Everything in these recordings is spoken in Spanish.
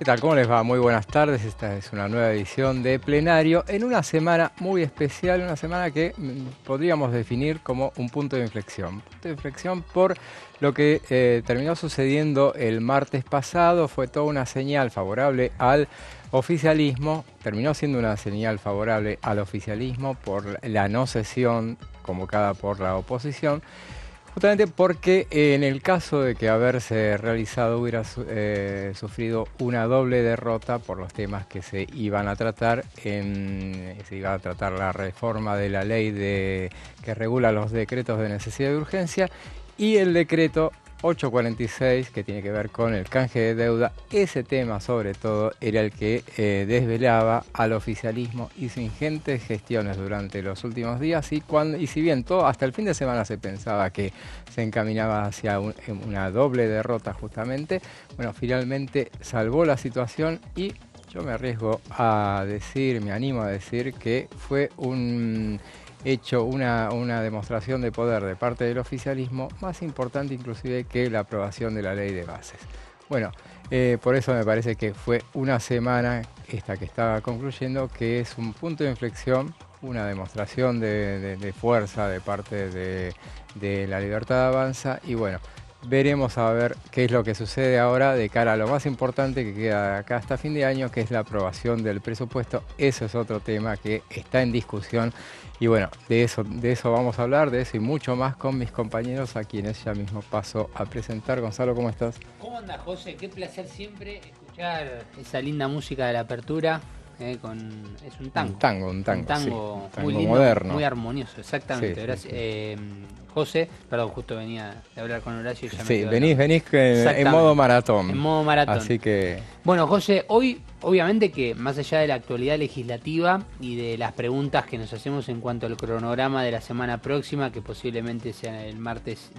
¿Qué tal? ¿Cómo les va? Muy buenas tardes. Esta es una nueva edición de Plenario en una semana muy especial, una semana que podríamos definir como un punto de inflexión. Punto de inflexión por lo que terminó sucediendo el martes pasado. Fue toda una señal favorable al oficialismo. Terminó siendo una señal favorable al oficialismo por la no sesión convocada por la oposición. Justamente porque en el caso de que haberse realizado hubiera sufrido una doble derrota por los temas que se iban a tratar. Se iba a tratar la reforma de la ley que regula los decretos de necesidad y urgencia y el decreto 846, que tiene que ver con el canje de deuda. Ese tema, sobre todo, era el que desvelaba al oficialismo. Hizo ingentes gestiones durante los últimos días y si bien todo hasta el fin de semana se pensaba que se encaminaba hacia una doble derrota justamente, bueno, finalmente salvó la situación y yo me arriesgo a decir, me animo a decir que fue hecho una demostración de poder de parte del oficialismo más importante inclusive que la aprobación de la ley de bases. Bueno, por eso me parece que fue una semana esta que estaba concluyendo, que es un punto de inflexión, una demostración de fuerza de parte de La Libertad Avanza y bueno, veremos a ver qué es lo que sucede ahora de cara a lo más importante que queda acá hasta fin de año, que es la aprobación del presupuesto. Eso es otro tema que está en discusión y bueno, de eso vamos a hablar, de eso y mucho más con mis compañeros a quienes ya mismo paso a presentar. Gonzalo, ¿cómo estás? ¿Cómo anda, José? Qué placer siempre escuchar esa linda música de la apertura. Es un tango. Un tango Sí, muy lindo, moderno. Muy armonioso, exactamente. Sí, Gracias. sí. José, perdón, justo venía de hablar con Horacio y ya me Sí, quedó venís en modo maratón. En modo maratón. Así que... Bueno, José, hoy obviamente que más allá de la actualidad legislativa y de las preguntas que nos hacemos en cuanto al cronograma de la semana próxima, que posiblemente sea el martes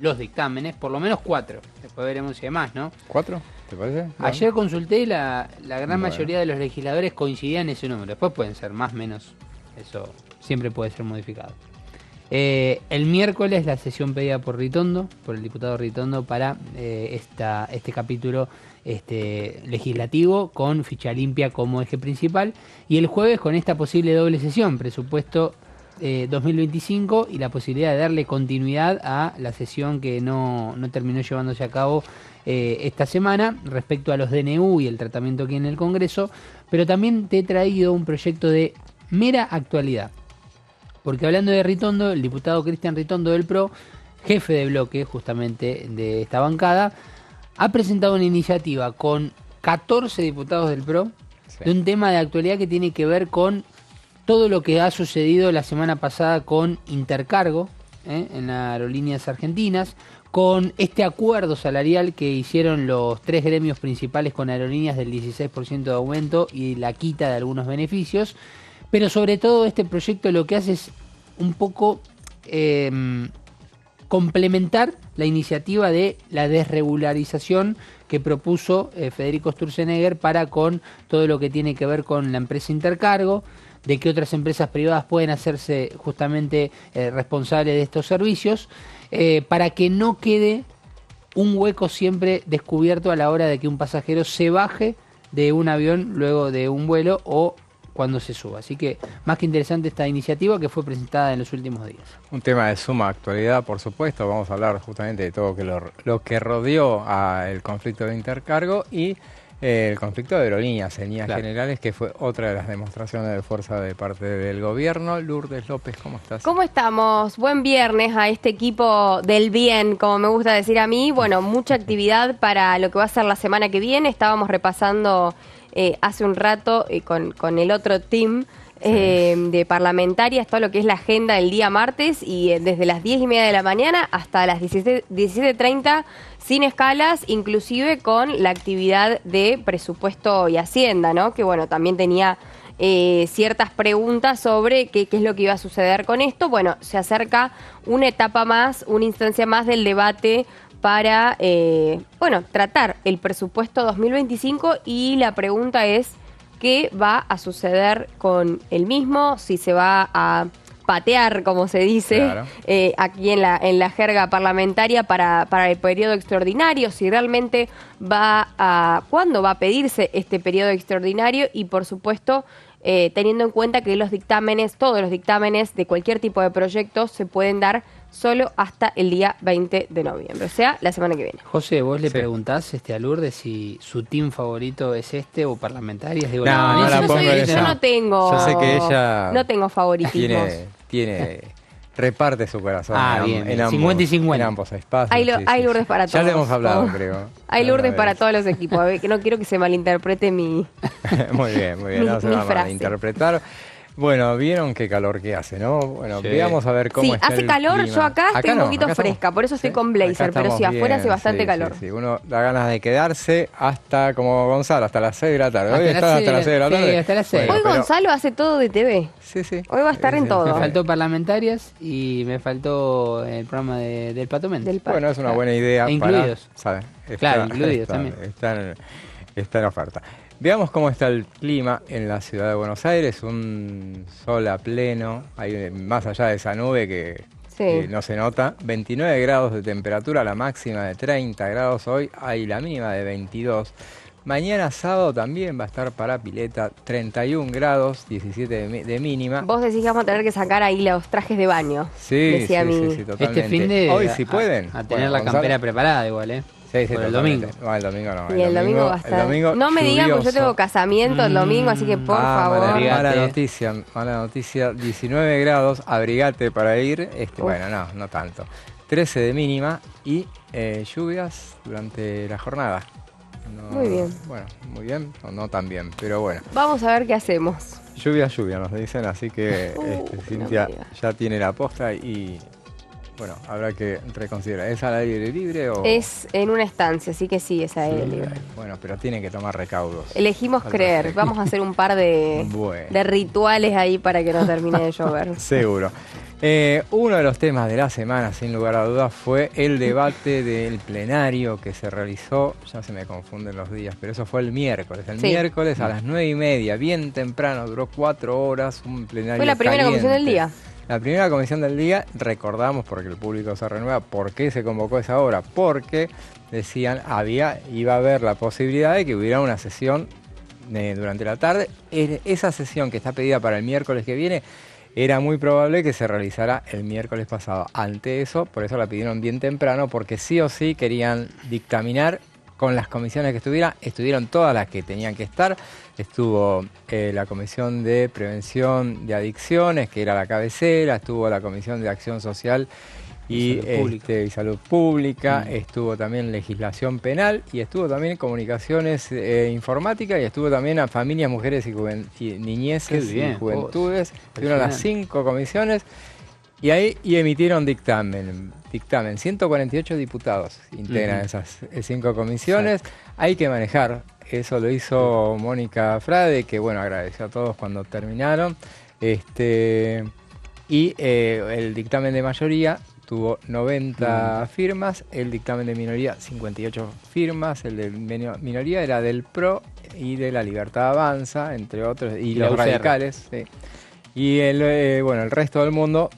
los dictámenes, por lo menos 4. Después veremos si hay más, ¿no? ¿4? ¿Te parece? Ayer consulté y la gran mayoría de los legisladores coincidían en ese número. Después pueden ser más, menos. Eso siempre puede ser modificado. El miércoles la sesión pedida por Ritondo, por el diputado Ritondo, para este capítulo legislativo con ficha limpia como eje principal. Y el jueves con esta posible doble sesión, presupuesto 2025 y la posibilidad de darle continuidad a la sesión que no terminó llevándose a cabo esta semana respecto a los DNU y el tratamiento aquí en el Congreso, pero también te he traído un proyecto de mera actualidad. Porque hablando de Ritondo, el diputado Cristian Ritondo del PRO, jefe de bloque justamente de esta bancada, ha presentado una iniciativa con 14 diputados del PRO de un tema de actualidad que tiene que ver con todo lo que ha sucedido la semana pasada con Intercargo en las aerolíneas argentinas, con este acuerdo salarial que hicieron los 3 gremios principales con aerolíneas del 16% de aumento y la quita de algunos beneficios, pero sobre todo este proyecto lo que hace es un poco complementar la iniciativa de la desregularización que propuso Federico Sturzenegger para con todo lo que tiene que ver con la empresa Intercargo, de que otras empresas privadas pueden hacerse justamente responsables de estos servicios, para que no quede un hueco siempre descubierto a la hora de que un pasajero se baje de un avión luego de un vuelo o cuando se suba. Así que más que interesante esta iniciativa que fue presentada en los últimos días. Un tema de suma actualidad, por supuesto. Vamos a hablar justamente de todo lo que rodeó al conflicto de Intercargo y el conflicto de aerolíneas en líneas generales, que fue otra de las demostraciones de fuerza de parte del gobierno. Lourdes López, ¿cómo estás? ¿Cómo estamos? Buen viernes a este equipo del bien, como me gusta decir a mí. Bueno, mucha actividad para lo que va a ser la semana que viene. Estábamos repasando hace un rato con el otro team de parlamentarias todo lo que es la agenda del día martes y desde las 10:30 de la mañana hasta las 17:30 sin escalas, inclusive con la actividad de presupuesto y hacienda, ¿no? Que bueno, también tenía ciertas preguntas sobre qué es lo que iba a suceder con esto. Bueno, se acerca una etapa más, una instancia más del debate para, tratar el presupuesto 2025 y la pregunta es qué va a suceder con el mismo, si se va a patear, como se dice, Claro. aquí en la jerga parlamentaria para el periodo extraordinario, si realmente cuándo va a pedirse este periodo extraordinario y, por supuesto, teniendo en cuenta que todos los dictámenes de cualquier tipo de proyectos se pueden dar solo hasta el día 20 de noviembre, o sea, la semana que viene. José, vos le Sí. preguntás a Lourdes si su team favorito es este o parlamentarias. Digo, No, no la yo pongo en yo esa. no tengo. Yo sé que ella No tengo favoritismos. reparte su corazón Bien, en ambos, 50 y 50. en ambos espacios. Hay Lourdes para Ya todos. le hemos hablado, creo. Hay Lourdes Alguna para vez. todos los equipos. A ver, que no quiero que se malinterprete mi... Muy bien, Mi- no se mi va a frase. malinterpretar. Bueno, vieron qué calor que hace, ¿no? Bueno, Sí. veamos a ver cómo Sí, está hace el calor, clima. yo acá estoy un no, poquito acá estamos- fresca, por eso estoy con Acá blazer, pero estamos sí, afuera hace bien, bastante sí, calor. Sí, sí. Uno da ganas de quedarse hasta, como Gonzalo, hasta las 6 de la tarde. Hasta Hoy las estás hasta 6 las 6 de la sí, tarde. hasta las 6. Hoy pero- Gonzalo hace todo de TV. Sí, sí. Hoy va a estar en todo. Me faltó parlamentarias y me faltó el programa del Pato Méndez. Bueno, es una buena idea. E incluidos. ¿sabes? Claro, incluidos también. Está en oferta. Veamos cómo está el clima en la ciudad de Buenos Aires. Un sol a pleno, hay más allá de esa nube que no se nota. 29 grados de temperatura, la máxima de 30 grados hoy, hay la mínima de 22. Mañana sábado también va a estar para pileta, 31 grados, 17 de mínima. Vos decís que vamos a tener que sacar ahí los trajes de baño. Sí, decía sí, totalmente. Este fin de Hoy si pueden. a tener Bueno, la Gonzalo. campera preparada igual, ¿eh? Sí, Por el totalmente. domingo. No, el domingo no. Y el domingo va a estar. el domingo No me digan, porque yo lluvioso. tengo casamiento el domingo, así que por favor. Mala Abrigate. mala noticia. 19 grados, abrigate para ir. Bueno, no tanto. 13 de mínima y lluvias durante la jornada. No, Muy bien. Bueno, muy bien, no tan bien, pero bueno. Vamos a ver qué hacemos. Lluvia, nos dicen, así que no Cintia me digas. ya tiene la posta y bueno, habrá que reconsiderar. ¿Es al aire libre o...? Es en una estancia, así que sí, es aire libre. Bueno, pero tiene que tomar recaudos. Elegimos Al creer. respecto. Vamos a hacer un par de Bueno. rituales ahí para que no termine de llover. Seguro. Uno de los temas de la semana, sin lugar a dudas, fue el debate del plenario que se realizó, ya se me confunden los días, pero eso fue el miércoles. El Sí. miércoles a las 9:30, bien temprano, duró 4 horas, un plenario Fue la primera caliente. comisión del día. La primera comisión del día, recordamos, porque el público se renueva, ¿por qué se convocó esa hora? Porque decían, iba a haber la posibilidad de que hubiera una sesión durante la tarde. Esa sesión que está pedida para el miércoles que viene, era muy probable que se realizara el miércoles pasado. Ante eso, por eso la pidieron bien temprano, porque sí o sí querían dictaminar con las comisiones que estuvieron todas las que tenían que estar. Estuvo la Comisión de Prevención de Adicciones, que era la cabecera, estuvo la Comisión de Acción Social y Salud Pública, estuvo también Legislación Penal y estuvo también Comunicaciones Informática y estuvo también a Familias, Mujeres y Niñeces y Juventudes. Estuvieron las 5 comisiones y ahí emitieron dictamen. 148 diputados integran esas 5 comisiones. Exacto. Hay que manejar. Eso lo hizo Mónica Frade, que bueno, agradeció a todos cuando terminaron. Y el dictamen de mayoría tuvo 90 firmas, el dictamen de minoría 58 firmas, el de minoría era del PRO y de la Libertad Avanza, entre otros, y los radicales. Sí. Y el resto del mundo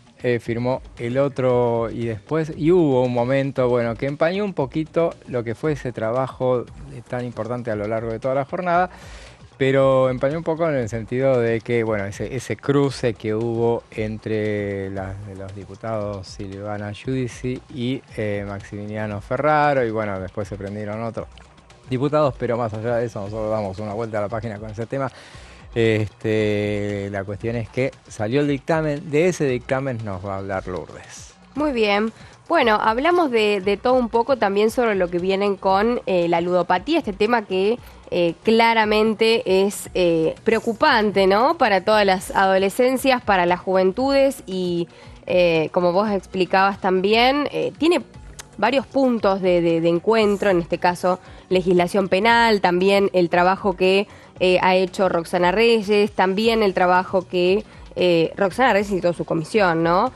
firmó el otro y después, y hubo un momento, que empañó un poquito lo que fue ese trabajo tan importante a lo largo de toda la jornada, pero empañó un poco en el sentido de que, ese cruce que hubo entre los diputados Silvana Giudici y Maximiliano Ferraro, y después se prendieron otros diputados, pero más allá de eso, nosotros damos una vuelta a la página con ese tema. La cuestión es que salió el dictamen, de ese dictamen nos va a hablar Lourdes. Muy bien. Bueno, hablamos de todo un poco también sobre lo que vienen con la ludopatía, este tema que claramente es preocupante, ¿no? Para todas las adolescencias, para las juventudes y como vos explicabas también, tiene varios puntos de encuentro, en este caso legislación penal, también el trabajo que ha hecho Roxana Reyes, también el trabajo que Roxana Reyes y toda su comisión, ¿no?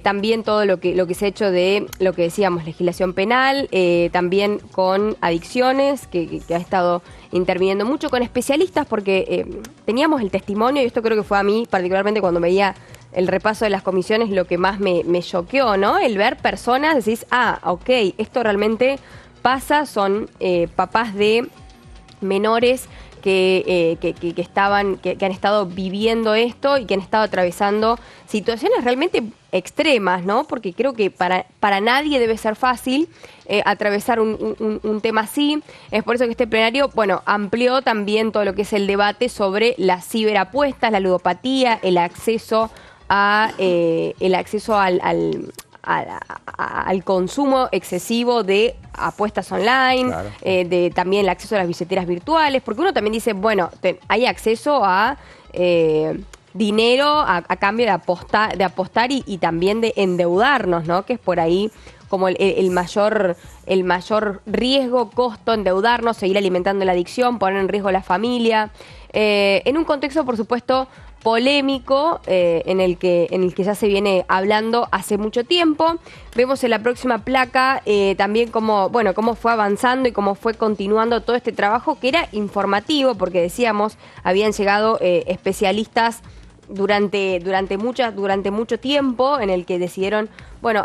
También todo lo que se ha hecho de lo que decíamos, legislación penal, también con adicciones, que ha estado interviniendo mucho con especialistas, porque teníamos el testimonio, y esto creo que fue a mí, particularmente cuando veía el repaso de las comisiones lo que más me choqueó, ¿no? El ver personas, decís, ok, esto realmente pasa, son papás de menores que han estado viviendo esto y que han estado atravesando situaciones realmente extremas, ¿no? Porque creo que para nadie debe ser fácil atravesar un tema así. Es por eso que este plenario, bueno, amplió también todo lo que es el debate sobre las ciberapuestas, la ludopatía, el acceso al consumo excesivo de apuestas online, claro. De también el acceso a las billeteras virtuales, porque uno también dice, bueno, hay acceso a dinero a cambio de apostar y también de endeudarnos, ¿no? Que es por ahí como el mayor riesgo, costo, endeudarnos, seguir alimentando la adicción, poner en riesgo la familia, en un contexto, por supuesto, polémico, en el que ya se viene hablando hace mucho tiempo. Vemos en la próxima placa también cómo fue avanzando y cómo fue continuando todo este trabajo, que era informativo, porque decíamos, habían llegado especialistas durante mucho tiempo, en el que decidieron,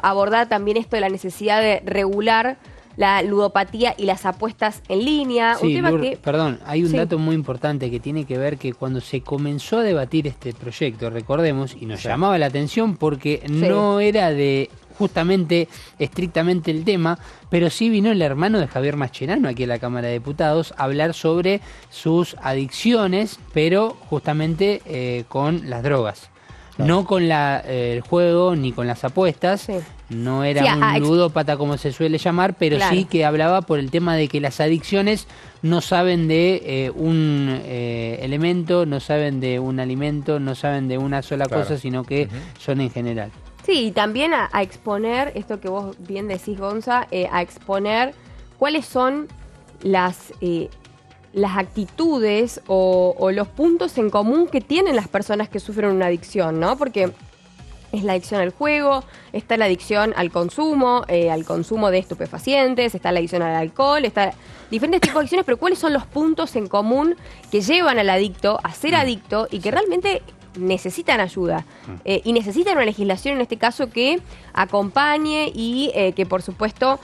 abordar también esto de la necesidad de regular la ludopatía y las apuestas en línea. Sí, un tema perdón, hay un sí. dato muy importante que tiene que ver que cuando se comenzó a debatir este proyecto, recordemos, y nos llamaba la atención porque no era de justamente estrictamente el tema, pero sí vino el hermano de Javier Mascherano aquí en la Cámara de Diputados a hablar sobre sus adicciones, pero justamente con las drogas. No con el juego ni con las apuestas, no era un ludópata como se suele llamar, pero sí que hablaba por el tema de que las adicciones no saben de un elemento, no saben de un alimento, no saben de una sola cosa, sino que son en general. Sí, y también a exponer, esto que vos bien decís, Gonza, a exponer cuáles son las actitudes o los puntos en común que tienen las personas que sufren una adicción, ¿no? Porque es la adicción al juego, está la adicción al consumo de estupefacientes, está la adicción al alcohol, está diferentes tipos de adicciones, pero ¿cuáles son los puntos en común que llevan al adicto a ser adicto y que realmente necesitan ayuda? Y necesitan una legislación, en este caso, que acompañe y que, por supuesto,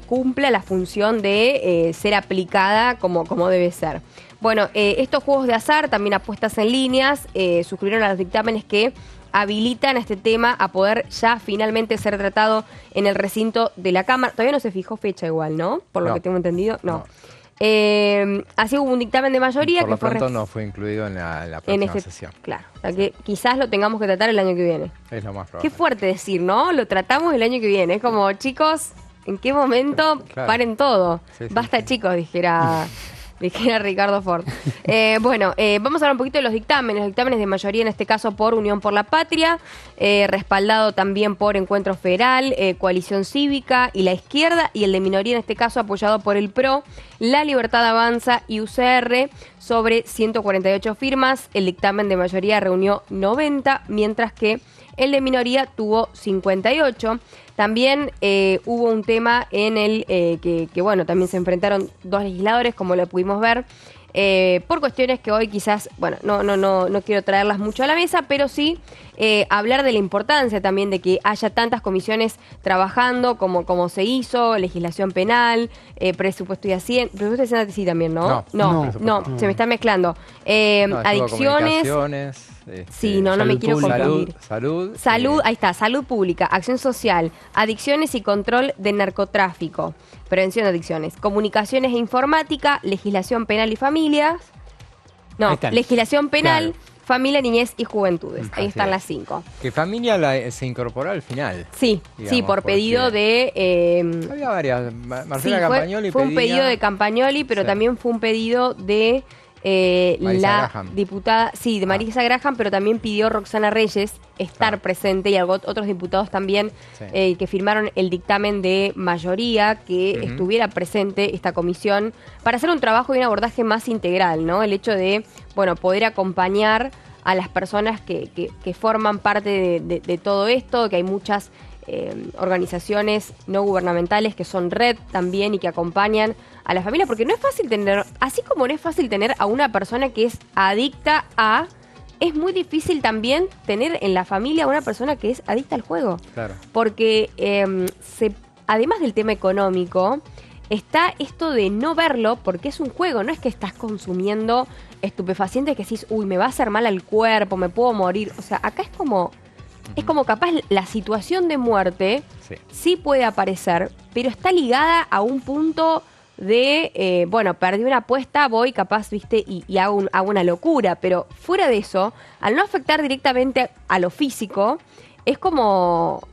cumpla la función de ser aplicada como debe ser. Bueno, estos juegos de azar, también apuestas en líneas, suscribieron a los dictámenes que habilitan a este tema a poder ya finalmente ser tratado en el recinto de la Cámara. Todavía no se fijó fecha igual, ¿no? Por lo que tengo entendido, no. Así hubo un dictamen de mayoría por lo pronto no fue incluido en la próxima sesión. Claro, o sea que quizás lo tengamos que tratar el año que viene. Es lo más probable. Qué fuerte decir, ¿no? Lo tratamos el año que viene. Es como, chicos, ¿en qué momento paren todo? Basta, chicos, dijera Ricardo Ford. Vamos a hablar un poquito de los dictámenes de mayoría, en este caso por Unión por la Patria, respaldado también por Encuentro Federal, Coalición Cívica y la Izquierda, y el de minoría, en este caso apoyado por el PRO, La Libertad Avanza y UCR, sobre 148 firmas. El dictamen de mayoría reunió 90, mientras que el de minoría tuvo 58. También hubo un tema en el que también se enfrentaron dos legisladores, como lo pudimos ver, por cuestiones que hoy quizás, no quiero traerlas mucho a la mesa, pero sí hablar de la importancia también de que haya tantas comisiones trabajando como se hizo, legislación penal, presupuesto y Hacienda. Presupuesto y Hacienda sí también, ¿no? No, se me está mezclando. Adicciones. Sí, no me quiero confundir. Salud, ahí está, salud pública, acción social, adicciones y control de narcotráfico, prevención de adicciones, comunicaciones e informática, legislación penal y familias. No, legislación penal, familia, niñez y juventudes. Ahí están las 5. Que familia se incorporó al final. Sí, digamos, por pedido de... había varias. Marcela Campagnoli fue un pedido de Campagnoli, pero también fue un pedido de... la Graham. diputada, de Marisa Graham, pero también pidió Roxana Reyes estar presente, y otros diputados también que firmaron el dictamen de mayoría, que estuviera presente esta comisión para hacer un trabajo y un abordaje más integral, ¿no? El hecho de, poder acompañar a las personas que forman parte de todo esto, que hay muchas organizaciones no gubernamentales que son red también y que acompañan a la familia, porque no es fácil tener, así como no es fácil tener a una persona que es adicta a es muy difícil también tener en la familia una persona que es adicta al juego. Claro. Porque además del tema económico, está esto de no verlo porque es un juego, no es que estás consumiendo estupefacientes que decís, uy, me va a hacer mal al cuerpo, me puedo morir. O sea, acá es como capaz la situación de muerte sí puede aparecer, pero está ligada a un punto de, perdí una apuesta, voy capaz, viste, y hago una locura. Pero fuera de eso, al no afectar directamente a lo físico, es como...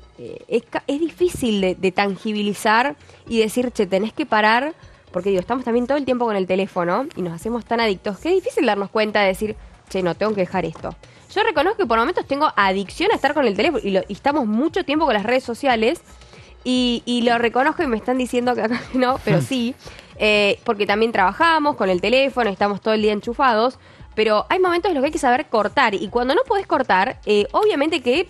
Es difícil de tangibilizar y decir, che, tenés que parar, porque digo, estamos también todo el tiempo con el teléfono y nos hacemos tan adictos que es difícil darnos cuenta de decir, che, no, tengo que dejar esto. Yo reconozco que por momentos tengo adicción a estar con el teléfono y estamos mucho tiempo con las redes sociales y lo reconozco y me están diciendo que acá no, pero sí, porque también trabajamos con el teléfono, estamos todo el día enchufados, pero hay momentos en los que hay que saber cortar y cuando no podés cortar, obviamente que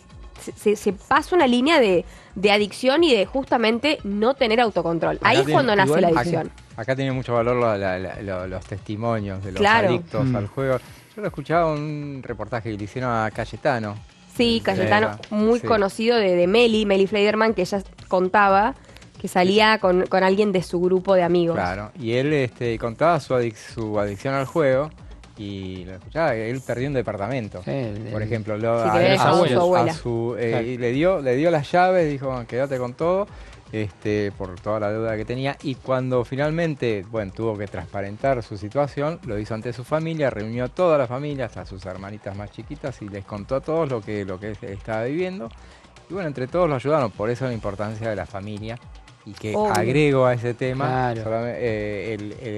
se pasa una línea de adicción y de justamente no tener autocontrol. Ahí es cuando nace la adicción. Acá tiene mucho valor los testimonios de los adictos al juego. Yo lo escuchaba en un reportaje que le hicieron a Cayetano. Sí, Cayetano, muy conocido de Meli Fleiderman, que ella contaba que salía con alguien de su grupo de amigos. Claro, y él contaba su adicción al juego. Y lo escuchaba, él perdió un departamento, por ejemplo, y le dio las llaves, dijo, bueno, quédate con todo, por toda la deuda que tenía, y cuando finalmente, tuvo que transparentar su situación, lo hizo ante su familia, reunió a toda la familia, hasta sus hermanitas más chiquitas, y les contó a todos lo que estaba viviendo, y bueno, entre todos lo ayudaron, por eso la importancia de la familia. Y que agrego a ese tema,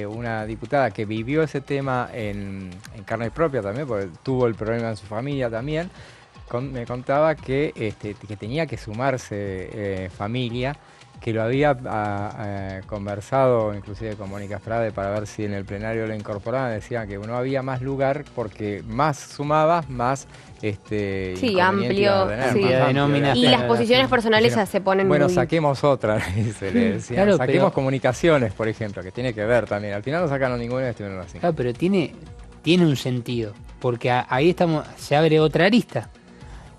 una diputada que vivió ese tema en carne propia también, porque tuvo el problema en su familia también, me contaba que tenía que sumarse familia, que lo había conversado inclusive con Mónica Frade para ver si en el plenario lo incorporaban, decían que no había más lugar porque más sumabas, más amplio, y las posiciones personales se ponen saquemos otra, se le decía, saquemos comunicaciones, por ejemplo, que tiene que ver también, al final no sacaron ninguna y estuvieron así. Claro, pero tiene un sentido, porque ahí se abre otra arista.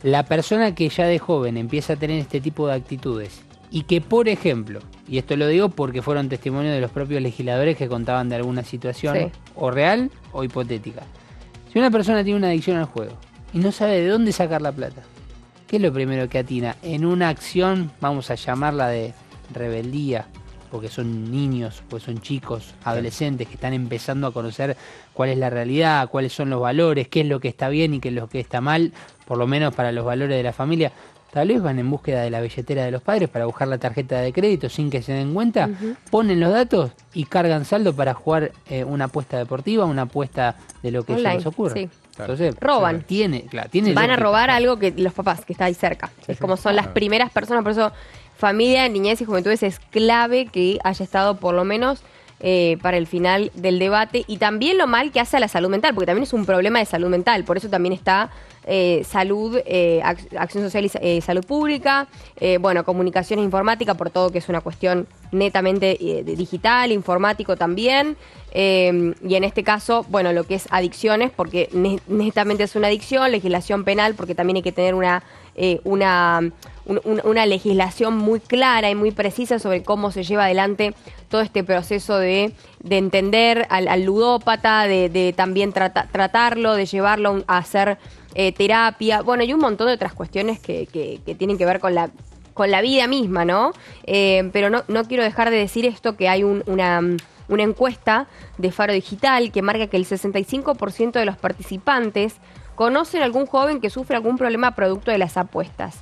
La persona que ya de joven empieza a tener este tipo de actitudes y que, por ejemplo, y esto lo digo porque fueron testimonios de los propios legisladores que contaban de alguna situación o real o hipotética. Si una persona tiene una adicción al juego y no sabe de dónde sacar la plata, ¿qué es lo primero que atina? En una acción, vamos a llamarla de rebeldía, porque son niños, porque son chicos, adolescentes que están empezando a conocer cuál es la realidad, cuáles son los valores, qué es lo que está bien y qué es lo que está mal, por lo menos para los valores de la familia. Tal vez van en búsqueda de la billetera de los padres para buscar la tarjeta de crédito sin que se den cuenta, ponen los datos y cargan saldo para jugar una apuesta deportiva, una apuesta de lo que se les ocurra. Sí. Entonces, roban. Van a robar algo que los papás, que está ahí cerca. Es como son las primeras personas, por eso familia, niñez y juventudes es clave que haya estado por lo menos para el final del debate, y también lo mal que hace a la salud mental, porque también es un problema de salud mental, por eso también está salud, acción social y salud pública, comunicaciones informática, por todo que es una cuestión netamente digital, informático también, y en este caso, lo que es adicciones, porque netamente es una adicción, legislación penal, porque también hay que tener una legislación muy clara y muy precisa sobre cómo se lleva adelante todo este proceso de entender al ludópata, de también tratarlo, de llevarlo a hacer terapia, y un montón de otras cuestiones que tienen que ver con la vida misma, ¿no? Pero no quiero dejar de decir esto, que hay una encuesta de Faro Digital que marca que el 65% de los participantes conocen a algún joven que sufre algún problema producto de las apuestas.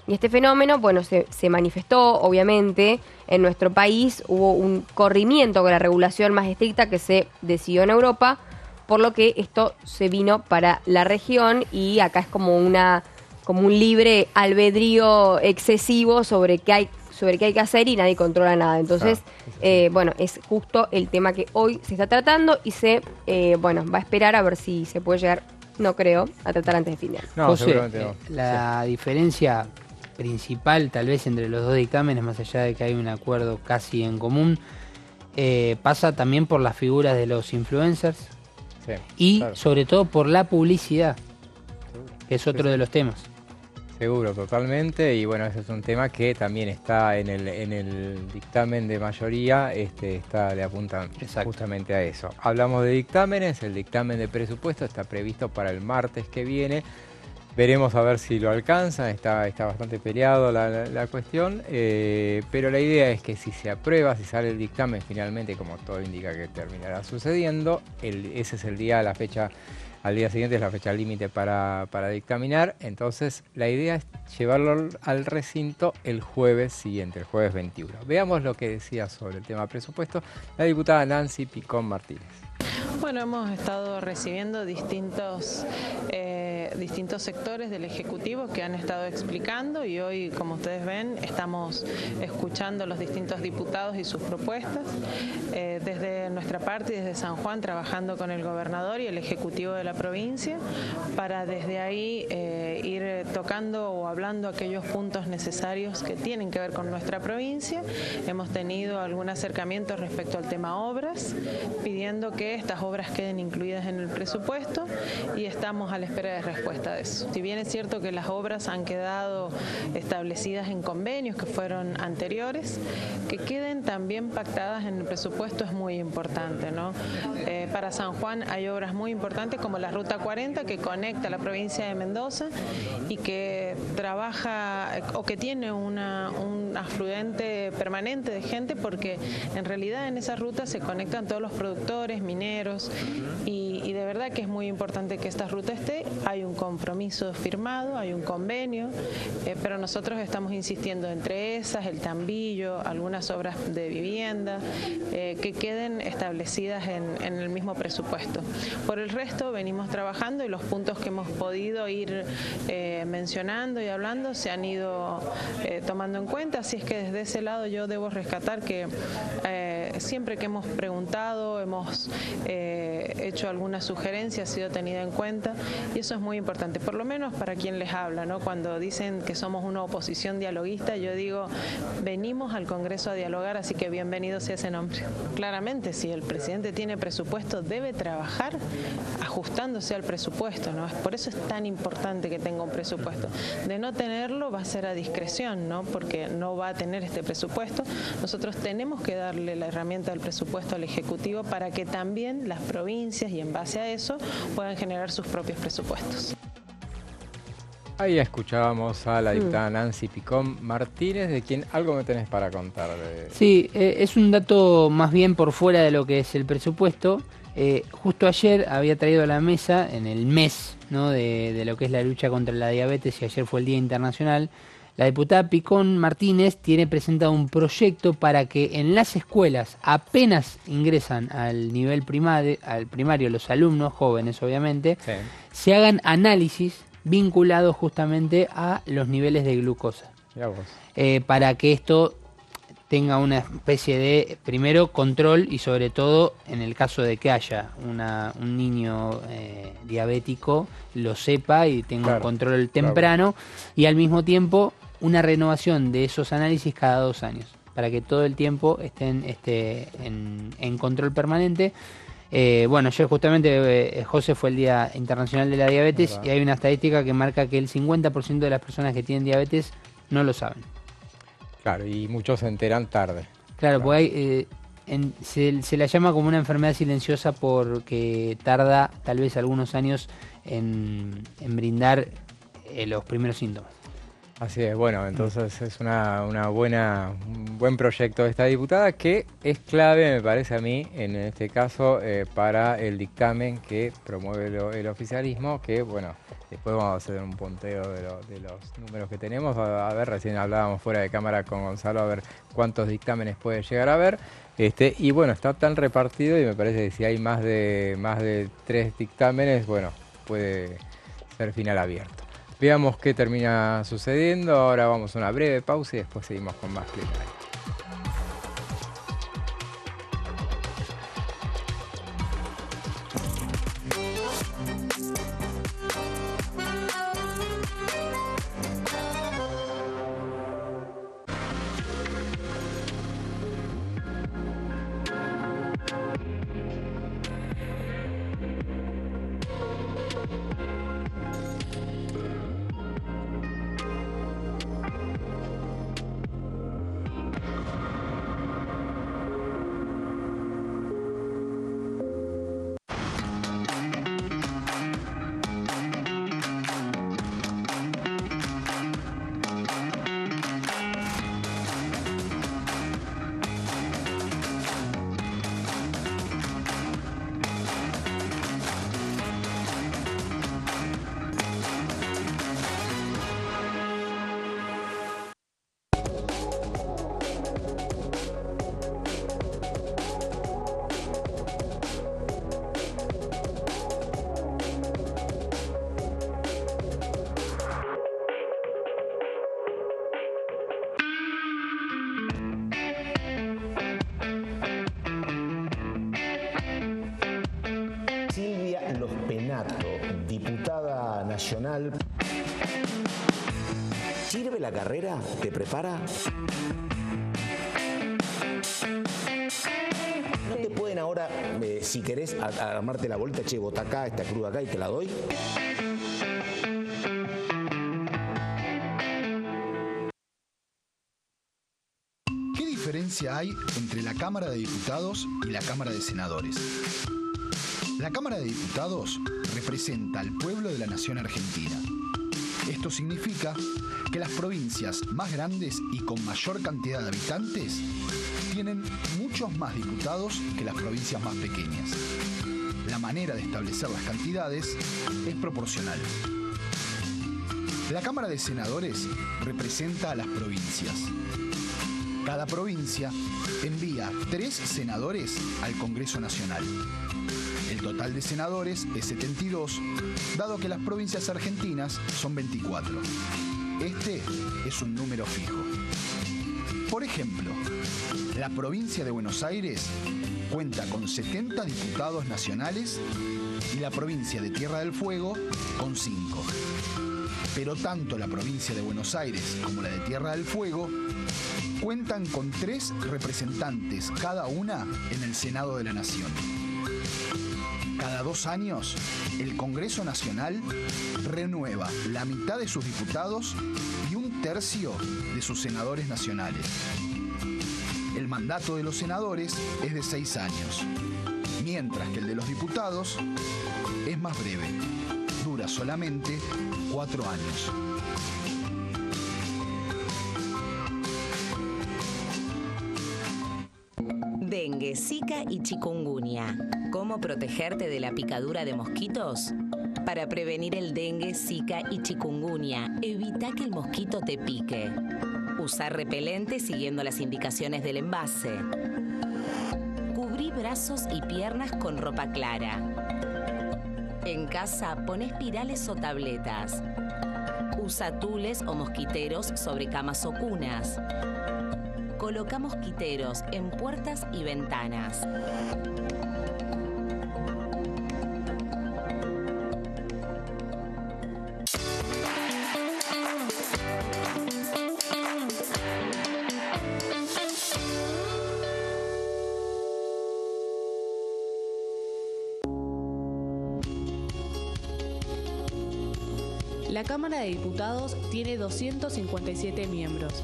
Y este fenómeno, se manifestó, obviamente, en nuestro país. Hubo un corrimiento con la regulación más estricta que se decidió en Europa, por lo que esto se vino para la región y acá es como un libre albedrío excesivo sobre qué hay que hacer y nadie controla nada. Entonces, es justo el tema que hoy se está tratando y va a esperar a ver si se puede llegar, no creo, a tratar antes de fin de año. No, José, seguramente no. La diferencia principal tal vez entre los dos dictámenes, más allá de que hay un acuerdo casi en común, pasa también por las figuras de los influencers y sobre todo por la publicidad. que es otro de los temas. Seguro, totalmente, y bueno, ese es un tema que también está en el dictamen de mayoría, le apuntan justamente a eso. Hablamos de dictámenes, el dictamen de presupuesto está previsto para el martes que viene, veremos a ver si lo alcanza, está bastante peleado la cuestión, pero la idea es que si se aprueba, si sale el dictamen finalmente, como todo indica que terminará sucediendo, ese es el día, la fecha. Al día siguiente es la fecha límite para dictaminar, entonces la idea es llevarlo al recinto el jueves siguiente, el jueves 21. Veamos lo que decía sobre el tema presupuesto la diputada Nancy Picón Martínez. Bueno, hemos estado recibiendo distintos sectores del Ejecutivo que han estado explicando y hoy, como ustedes ven, estamos escuchando a los distintos diputados y sus propuestas. Desde nuestra parte y desde San Juan, trabajando con el gobernador y el Ejecutivo de la provincia, para desde ahí ir tocando o hablando aquellos puntos necesarios que tienen que ver con nuestra provincia. Hemos tenido algún acercamiento respecto al tema obras, pidiendo que estas obras queden incluidas en el presupuesto y estamos a la espera de respuesta de eso. Si bien es cierto que las obras han quedado establecidas en convenios que fueron anteriores, que queden también pactadas en el presupuesto es muy importante, ¿no? Para San Juan hay obras muy importantes como la Ruta 40 que conecta la provincia de Mendoza y que trabaja o que tiene un afluente permanente de gente porque en realidad en esa ruta se conectan todos los productores, mineros y de verdad que es muy importante que esta ruta esté. Hay un compromiso firmado, hay un convenio, pero nosotros estamos insistiendo entre esas, el Tambillo, algunas obras de vivienda, que queden establecidas en el mismo presupuesto. Por el resto venimos trabajando y los puntos que hemos podido ir mencionando y hablando se han ido tomando en cuenta, así es que desde ese lado yo debo rescatar que siempre que hemos preguntado, hemos hecho alguna sugerencia, ha sido tenida en cuenta y eso es muy importante, por lo menos para quien les habla, ¿no? Cuando dicen que somos una oposición dialoguista, yo digo, venimos al Congreso a dialogar, así que bienvenido sea ese nombre. Claramente, si el presidente tiene presupuesto, debe trabajar ajustándose al presupuesto, ¿no? Por eso es tan importante que tenga un presupuesto. De no tenerlo va a ser a discreción, ¿no? Porque no va a tener este presupuesto. Nosotros tenemos que darle la herramienta del presupuesto al Ejecutivo para que también las provincias y en base a eso puedan generar sus propios presupuestos. Ahí escuchábamos a la diputada Nancy Picón Martínez, de quien algo me tenés para contar. Sí, es un dato más bien por fuera de lo que es el presupuesto. Justo ayer había traído a la mesa, en el mes, ¿no?, de lo que es la lucha contra la diabetes, y ayer fue el Día Internacional, la diputada Picón Martínez tiene presentado un proyecto para que en las escuelas, apenas ingresan al nivel primario los alumnos, jóvenes obviamente, sí, se hagan análisis vinculados justamente a los niveles de glucosa. Para que esto tenga una especie de, primero, control y sobre todo, en el caso de que haya un niño diabético, lo sepa y tenga un control temprano, y al mismo tiempo una renovación de esos análisis cada 2 años, para que todo el tiempo estén en control permanente. Bueno, ayer justamente, José, fue el Día Internacional de la Diabetes, y hay una estadística que marca que el 50% de las personas que tienen diabetes no lo saben. Claro, y muchos se enteran tarde. Claro, porque se la llama como una enfermedad silenciosa porque tarda tal vez algunos años en brindar los primeros síntomas. Así es, bueno, entonces es un buen proyecto de esta diputada que es clave, me parece a mí, en este caso, para el dictamen que promueve el oficialismo, que bueno, después vamos a hacer un punteo de los números que tenemos, a ver, recién hablábamos fuera de cámara con Gonzalo, a ver cuántos dictámenes puede llegar a haber, y bueno, está tan repartido y me parece que si hay más de 3 dictámenes, bueno, puede ser final abierto. Veamos qué termina sucediendo. Ahora vamos a una breve pausa y después seguimos con más plenario. Carlos Penato, diputada nacional. ¿Sirve la carrera? ¿Te prepara? ¿No te pueden ahora, si querés, armarte la bolita, che, bota acá, esta cruz acá y te la doy? ¿Qué diferencia hay entre la Cámara de Diputados y la Cámara de Senadores? La Cámara de Diputados representa al pueblo de la nación argentina. Esto significa que las provincias más grandes y con mayor cantidad de habitantes tienen muchos más diputados que las provincias más pequeñas. La manera de establecer las cantidades es proporcional. La Cámara de Senadores representa a las provincias. Cada provincia envía 3 senadores al Congreso Nacional. El total de senadores es 72, dado que las provincias argentinas son 24. Este es un número fijo. Por ejemplo, la provincia de Buenos Aires cuenta con 70 diputados nacionales y la provincia de Tierra del Fuego con 5. Pero tanto la provincia de Buenos Aires como la de Tierra del Fuego cuentan con 3 representantes cada una en el Senado de la Nación. Cada 2 años, el Congreso Nacional renueva la mitad de sus diputados y 1/3 de sus senadores nacionales. El mandato de los senadores es de 6 años, mientras que el de los diputados es más breve, dura solamente 4 años. Dengue, Zika y chikungunya. ¿Cómo protegerte de la picadura de mosquitos? Para prevenir el dengue, Zika y chikungunya, evita que el mosquito te pique. Usar repelente siguiendo las indicaciones del envase. Cubrí brazos y piernas con ropa clara. En casa, pon espirales o tabletas. Usa tules o mosquiteros sobre camas o cunas. Coloca mosquiteros en puertas y ventanas. La Cámara de Diputados tiene 257 miembros.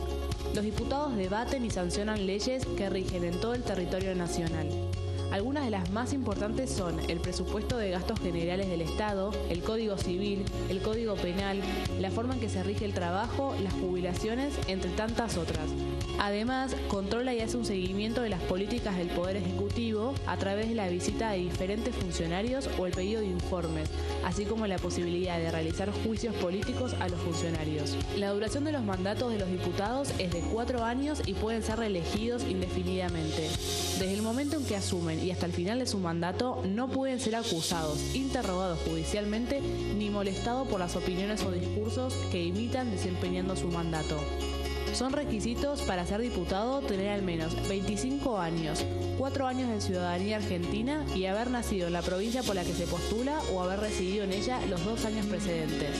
Los diputados debaten y sancionan leyes que rigen en todo el territorio nacional. Algunas de las más importantes son el presupuesto de gastos generales del Estado, el Código Civil, el Código Penal, la forma en que se rige el trabajo, las jubilaciones, entre tantas otras. Además, controla y hace un seguimiento de las políticas del Poder Ejecutivo a través de la visita de diferentes funcionarios o el pedido de informes, así como la posibilidad de realizar juicios políticos a los funcionarios. La duración de los mandatos de los diputados es de 4 años y pueden ser reelegidos indefinidamente. Desde el momento en que asumen y hasta el final de su mandato, no pueden ser acusados, interrogados judicialmente ni molestados por las opiniones o discursos que imitan desempeñando su mandato. Son requisitos para ser diputado tener al menos 25 años, 4 años de ciudadanía argentina y haber nacido en la provincia por la que se postula o haber residido en ella los 2 años precedentes.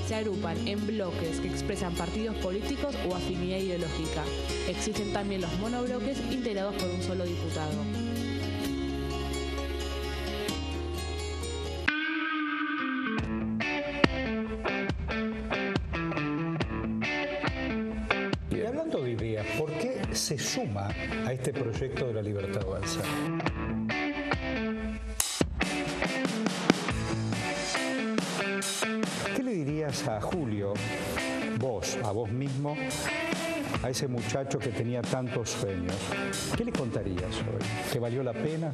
Se agrupan en bloques que expresan partidos políticos o afinidad ideológica. Existen también los monobloques integrados por un solo diputado. ¿Por qué se suma a este proyecto de La Libertad Avanza? ¿Qué le dirías a Julio, a vos mismo, a ese muchacho que tenía tantos sueños? ¿Qué le contarías hoy? ¿Que valió la pena?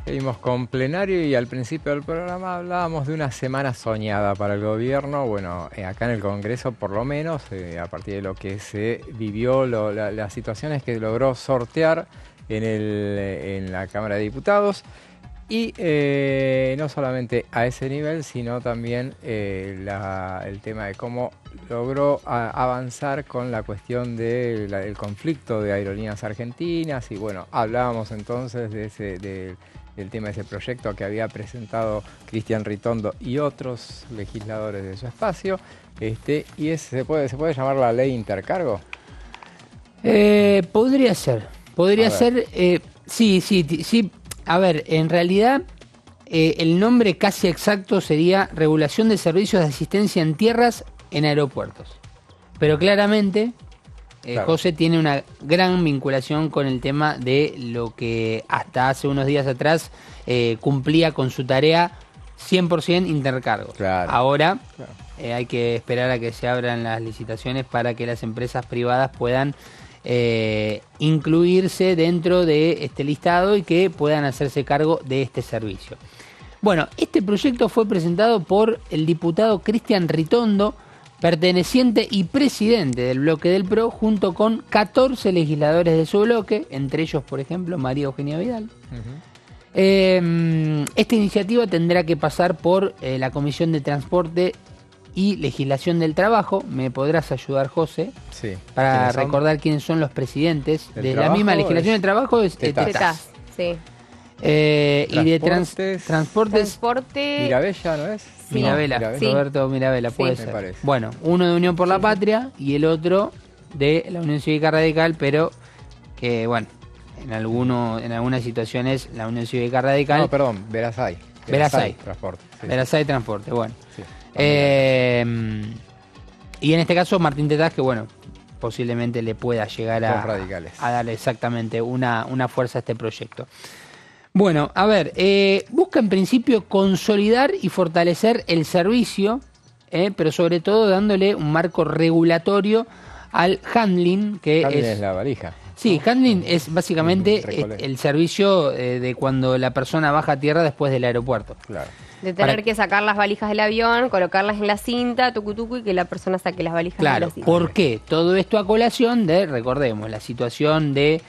Seguimos con plenario y al principio del programa hablábamos de una semana soñada para el gobierno. Bueno, acá en el Congreso por lo menos, a partir de lo que se vivió, las situaciones que logró sortear en la Cámara de Diputados. Y no solamente a ese nivel, sino también el tema de cómo logró avanzar con la cuestión del conflicto de Aerolíneas Argentinas. Y bueno, hablábamos entonces del tema de ese proyecto que había presentado Cristian Ritondo y otros legisladores de su espacio. Y ¿se puede llamar la ley intercargo? Podría ser. Sí. A ver, en realidad el nombre casi exacto sería Regulación de Servicios de Asistencia en Tierras en Aeropuertos. Pero claramente claro. José tiene una gran vinculación con el tema de lo que hasta hace unos días atrás cumplía con su tarea 100% intercargo. Claro. Ahora claro. Hay que esperar a que se abran las licitaciones para que las empresas privadas puedan incluirse dentro de este listado y que puedan hacerse cargo de este servicio. Bueno, este proyecto fue presentado por el diputado Cristian Ritondo, perteneciente y presidente del bloque del PRO, junto con 14 legisladores de su bloque, entre ellos, por ejemplo, María Eugenia Vidal. Esta iniciativa tendrá que pasar por la Comisión de Transporte y Legislación del Trabajo. ¿Me podrás ayudar, José? Sí. Para recordar quiénes son los presidentes de la misma Legislación del Trabajo. TETAS. Sí. Y de transportes. Mirabella, ¿no es? Sí. Mirabella. Sí. Roberto Mirabella, puede ser. Parece. Bueno, uno de Unión por la Patria y el otro de la Unión Cívica Radical, pero que, bueno, en algunas situaciones la Unión Cívica Radical... No, perdón, Verazay. Transporte. Sí. Verazay Transporte, bueno. Sí. Y en este caso Martín Tetaz, que bueno, posiblemente le pueda llegar a darle exactamente una fuerza a este proyecto. Bueno, a ver, busca en principio consolidar y fortalecer el servicio, pero sobre todo dándole un marco regulatorio al handling, que es la valija. Sí, handling es básicamente el servicio de cuando la persona baja a tierra después del aeropuerto. Claro. De tener que sacar las valijas del avión, colocarlas en la cinta, tucu, y que la persona saque las valijas de la cinta. ¿Por qué? Todo esto a colación de, recordemos, la situación de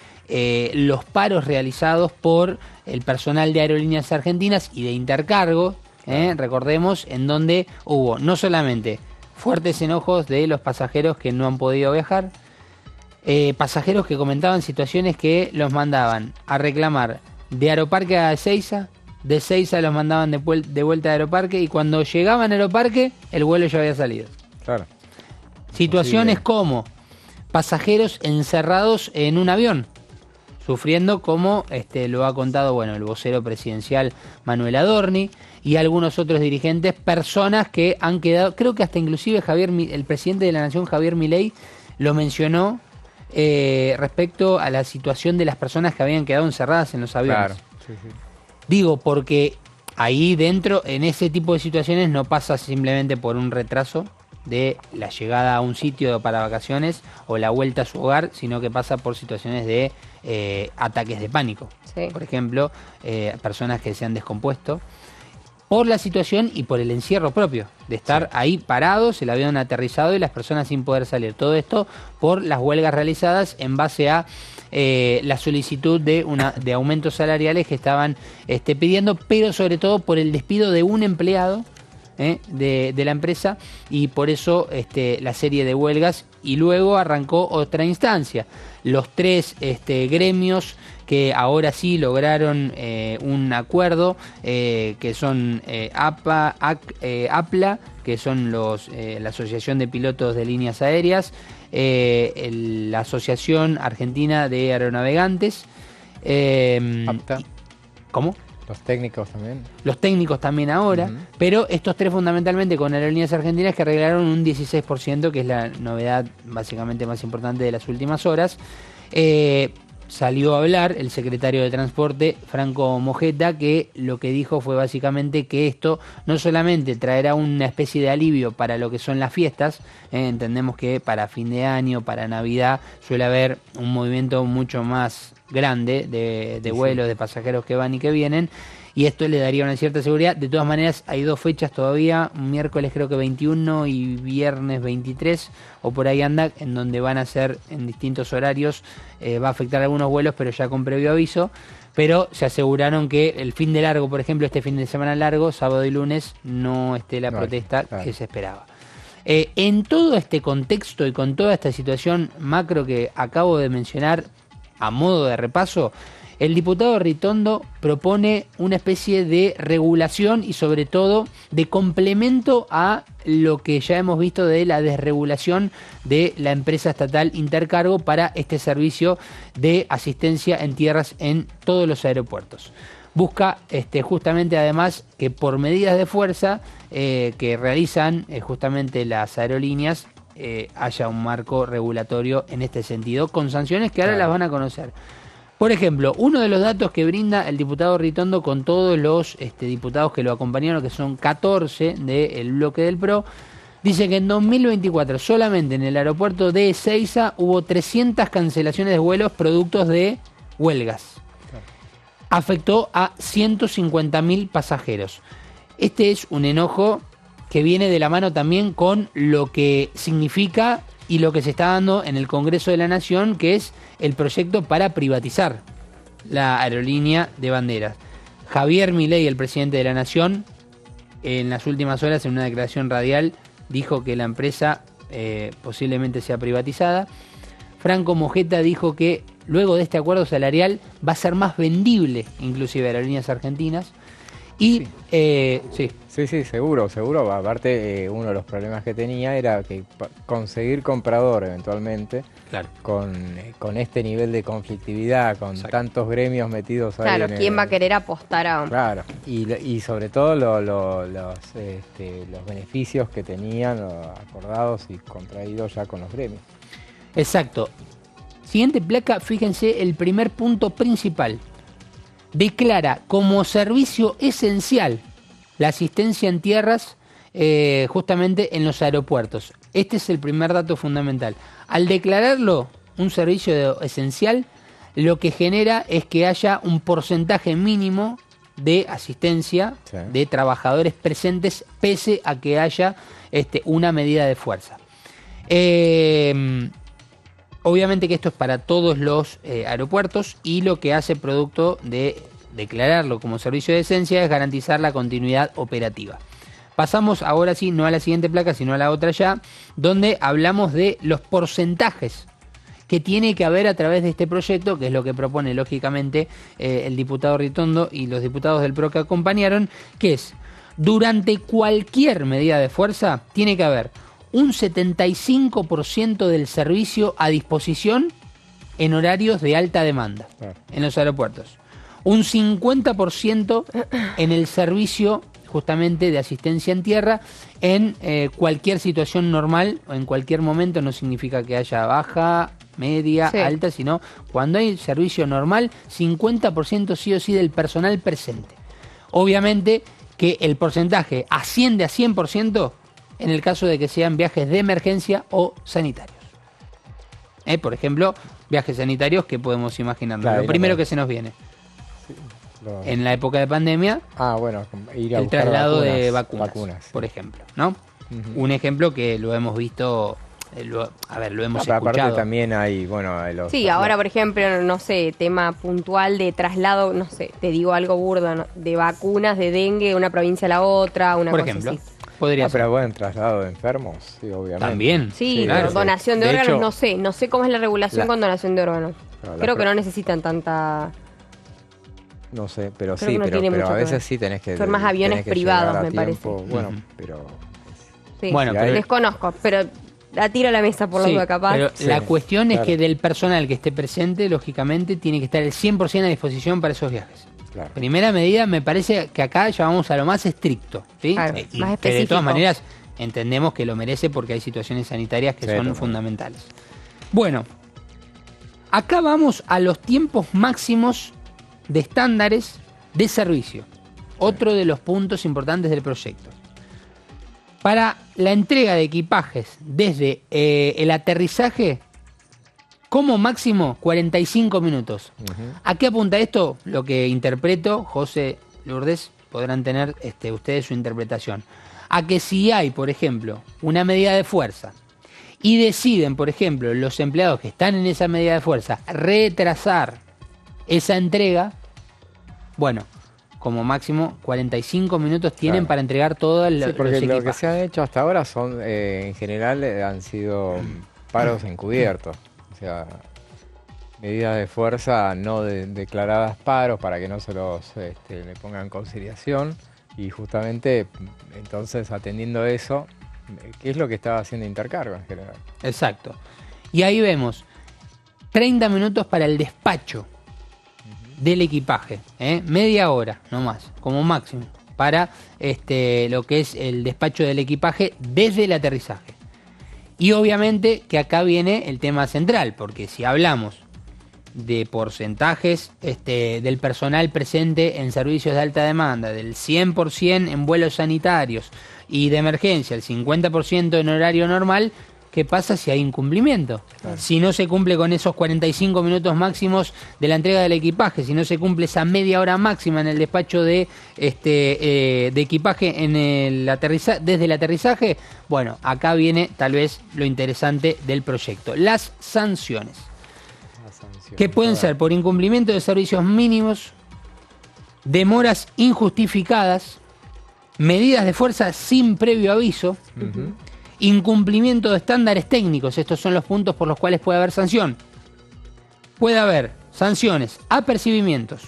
los paros realizados por el personal de Aerolíneas Argentinas y de Intercargo, recordemos, en donde hubo no solamente fuertes enojos de los pasajeros que no han podido viajar, pasajeros que comentaban situaciones que los mandaban a reclamar de Aeroparque a Ezeiza, de Ezeiza los mandaban de vuelta a Aeroparque, y cuando llegaban a Aeroparque el vuelo ya había salido. Claro. Situaciones como pasajeros encerrados en un avión, sufriendo, como lo ha contado bueno el vocero presidencial Manuel Adorni y algunos otros dirigentes, personas que han quedado, creo que hasta inclusive el presidente de la Nación, Javier Milei, lo mencionó respecto a la situación de las personas que habían quedado encerradas en los aviones. Claro. Sí. Digo, porque ahí dentro, en ese tipo de situaciones, no pasa simplemente por un retraso de la llegada a un sitio para vacaciones o la vuelta a su hogar, sino que pasa por situaciones de ataques de pánico. Sí. Por ejemplo, personas que se han descompuesto por la situación y por el encierro propio, de estar ahí parados, el avión aterrizado y las personas sin poder salir. Todo esto por las huelgas realizadas en base a la solicitud de aumentos salariales que estaban pidiendo, pero sobre todo por el despido de un empleado de la empresa, y por eso la serie de huelgas, y luego arrancó otra instancia. Los tres gremios que ahora sí lograron un acuerdo, que son APLA, que son la Asociación de Pilotos de Líneas Aéreas, la Asociación Argentina de Aeronavegantes. ¿APTA? ¿Cómo? Los técnicos también. Los técnicos también ahora, pero estos tres fundamentalmente con Aerolíneas Argentinas, que arreglaron un 16%, que es la novedad básicamente más importante de las últimas horas. salió a hablar el secretario de Transporte, Franco Mojeta, que lo que dijo fue básicamente que esto no solamente traerá una especie de alivio para lo que son las fiestas, entendemos que para fin de año, para Navidad, suele haber un movimiento mucho más grande de vuelos, de pasajeros que van y que vienen, y esto le daría una cierta seguridad. De todas maneras, hay 2 fechas todavía, un miércoles creo que 21 y viernes 23, o por ahí anda, en donde van a ser en distintos horarios, va a afectar algunos vuelos, pero ya con previo aviso, pero se aseguraron que el fin de largo, por ejemplo, este fin de semana largo, sábado y lunes, no esté la protesta que se esperaba. En todo este contexto y con toda esta situación macro que acabo de mencionar, a modo de repaso, el diputado Ritondo propone una especie de regulación y sobre todo de complemento a lo que ya hemos visto de la desregulación de la empresa estatal Intercargo para este servicio de asistencia en tierras en todos los aeropuertos. Busca justamente además que por medidas de fuerza que realizan justamente las aerolíneas haya un marco regulatorio en este sentido con sanciones que ahora las van a conocer. Por ejemplo, uno de los datos que brinda el diputado Ritondo con todos los diputados que lo acompañaron, que son 14 del bloque del PRO, dice que en 2024 solamente en el aeropuerto de Ezeiza hubo 300 cancelaciones de vuelos productos de huelgas. Afectó a 150.000 pasajeros. Este es un enojo que viene de la mano también con lo que significa y lo que se está dando en el Congreso de la Nación, que es el proyecto para privatizar la aerolínea de banderas. Javier Milei, el presidente de la Nación, en las últimas horas en una declaración radial dijo que la empresa posiblemente sea privatizada. Franco Mojeta dijo que luego de este acuerdo salarial va a ser más vendible inclusive a aerolíneas argentinas. Y sí, seguro. Aparte, uno de los problemas que tenía era que conseguir comprador eventualmente, claro, con este nivel de conflictividad, con tantos gremios metidos ahí. Claro, ¿quién va a querer apostar a...? Claro, y sobre todo los beneficios que tenían acordados y contraídos ya con los gremios. Exacto. Siguiente placa, fíjense el primer punto principal. Declara como servicio esencial la asistencia en tierras justamente en los aeropuertos. Este es el primer dato fundamental. Al declararlo un servicio esencial, lo que genera es que haya un porcentaje mínimo de asistencia de trabajadores presentes pese a que haya una medida de fuerza. Obviamente que esto es para todos los aeropuertos y lo que hace producto de declararlo como servicio de esencia es garantizar la continuidad operativa. Pasamos ahora sí, no a la siguiente placa, sino a la otra ya, donde hablamos de los porcentajes que tiene que haber a través de este proyecto, que es lo que propone lógicamente el diputado Ritondo y los diputados del PRO que acompañaron, que es, durante cualquier medida de fuerza, tiene que haber un 75% del servicio a disposición en horarios de alta demanda en los aeropuertos. Un 50% en el servicio justamente de asistencia en tierra en cualquier situación normal o en cualquier momento. No significa que haya baja, media, alta, sino cuando hay servicio normal, 50% sí o sí del personal presente. Obviamente que el porcentaje asciende a 100% en el caso de que sean viajes de emergencia o sanitarios. Por ejemplo, viajes sanitarios que podemos imaginarnos. Claro, lo primero que se nos viene. En la época de pandemia, ir a el traslado de vacunas, por ejemplo, ¿no? Un ejemplo que lo hemos visto, lo hemos escuchado. Aparte también hay, ahora por ejemplo, no sé, tema puntual de traslado, no sé, te digo algo burdo, ¿no? De vacunas de dengue de una provincia a la otra, una por cosa ejemplo. así. Podría ser. Pero bueno, traslado de enfermos, sí, obviamente. También. Sí, claro, donación de órganos, hecho, no sé cómo es la regulación con donación de órganos. Creo que no necesitan tanta... No sé, pero sí, pero a veces sí tenés que... Son más aviones privados, me parece. Bueno, pero... Sí, pero desconozco, pero la tiro a la mesa por la duda capaz. Pero la cuestión es que del personal que esté presente, lógicamente, tiene que estar el 100% a disposición para esos viajes. Claro. Primera medida, me parece que acá ya vamos a lo más estricto, ¿sí? Claro, y más que de todas maneras entendemos que lo merece porque hay situaciones sanitarias que son fundamentales. Bueno, acá vamos a los tiempos máximos de estándares de servicio. Otro de los puntos importantes del proyecto. Para la entrega de equipajes desde el aterrizaje, como máximo 45 minutos. ¿A qué apunta esto? Lo que interpreto, José, Lourdes, podrán tener ustedes su interpretación. A que si hay, por ejemplo, una medida de fuerza y deciden, por ejemplo, los empleados que están en esa medida de fuerza retrasar esa entrega, bueno, como máximo 45 minutos tienen para entregar todo el porque lo que se han hecho hasta ahora son, en general, han sido paros encubiertos. O sea, medidas de fuerza no declaradas paros para que no se los le pongan conciliación. Y justamente, entonces, atendiendo eso, ¿qué es lo que estaba haciendo Intercargo en general? Exacto. Y ahí vemos 30 minutos para el despacho del equipaje, media hora nomás, como máximo, para lo que es el despacho del equipaje desde el aterrizaje. Y obviamente que acá viene el tema central, porque si hablamos de porcentajes del personal presente en servicios de alta demanda, del 100% en vuelos sanitarios y de emergencia, el 50% en horario normal, ¿qué pasa si hay incumplimiento? Claro. Si no se cumple con esos 45 minutos máximos de la entrega del equipaje, si no se cumple esa media hora máxima en el despacho de equipaje en el desde el aterrizaje, bueno, acá viene tal vez lo interesante del proyecto. Las sanciones. Que pueden ser por incumplimiento de servicios mínimos, demoras injustificadas, medidas de fuerza sin previo aviso, incumplimiento de estándares técnicos. Estos son los puntos por los cuales puede haber sanción. Puede haber sanciones, apercibimientos,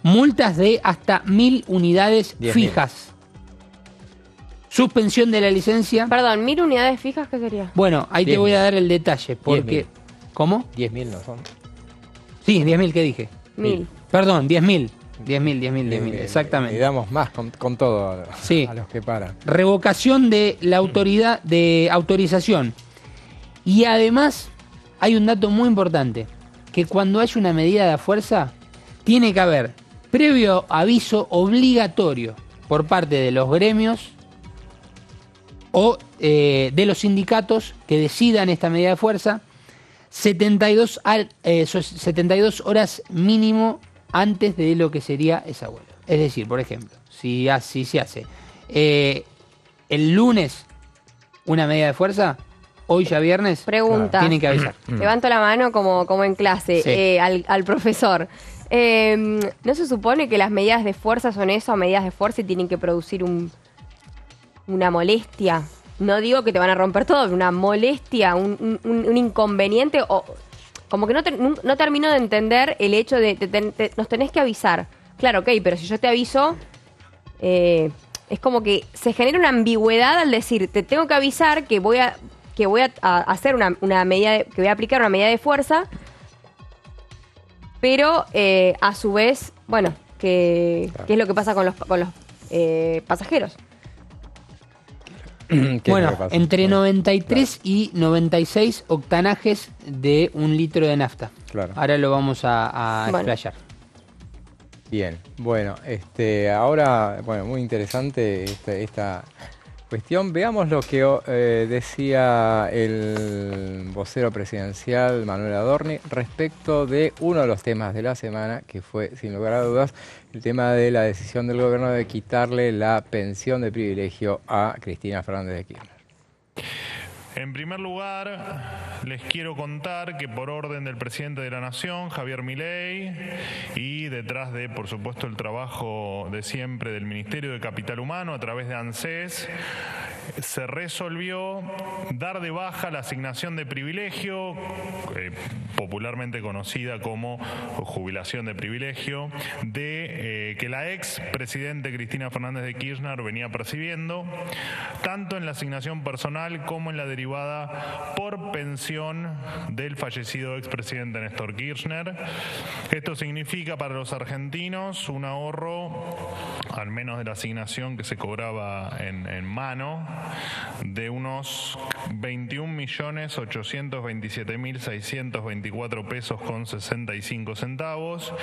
multas de hasta 1000 unidades fijas. Suspensión de la licencia. Perdón, 1000 unidades fijas, ¿qué sería? Bueno, ahí te voy a dar el detalle, porque... ¿Cómo? 10.000 no son. Sí, 10.000, ¿qué dije? 1000. Perdón, 10.000. 10.000, exactamente. Y damos más con todo a los que paran. Revocación de la autoridad de autorización. Y además, hay un dato muy importante, que cuando hay una medida de fuerza, tiene que haber previo aviso obligatorio por parte de los gremios o de los sindicatos que decidan esta medida de fuerza, 72 horas mínimo antes de lo que sería esa huelga. Es decir, por ejemplo, si así se hace el lunes una medida de fuerza, hoy ya viernes, pregunta, tienen que avisar. Levanto la mano como en clase, sí. Al profesor. ¿No se supone que las medidas de fuerza son eso, medidas de fuerza y tienen que producir una molestia? No digo que te van a romper todo, una molestia, un inconveniente, o como que no termino de entender el hecho de nos tenés que avisar. Claro, ok, pero si yo te aviso, es como que se genera una ambigüedad al decir, te tengo que avisar que voy a hacer una medida, que voy a aplicar una medida de fuerza, pero a su vez, bueno, ¿qué es lo que pasa con los pasajeros? Bueno, entre 93 y 96 octanajes de 1 litro de nafta. Claro. Ahora lo vamos a explayar. Bien, bueno, ahora, bueno, muy interesante esta cuestión. Veamos lo que decía el vocero presidencial Manuel Adorni respecto de uno de los temas de la semana, que fue, sin lugar a dudas, el tema de la decisión del gobierno de quitarle la pensión de privilegio a Cristina Fernández de Kirchner. En primer lugar, les quiero contar que por orden del presidente de la Nación, Javier Milei, y detrás de, por supuesto, el trabajo de siempre del Ministerio de Capital Humano a través de ANSES, se resolvió dar de baja la asignación de privilegio, popularmente conocida como jubilación de privilegio, que la ex presidente Cristina Fernández de Kirchner venía percibiendo, tanto en la asignación personal como en la derivada por pensión del fallecido expresidente Néstor Kirchner. Esto significa para los argentinos un ahorro, al menos de la asignación que se cobraba en mano, de unos 21.827.624 pesos con 65 centavos.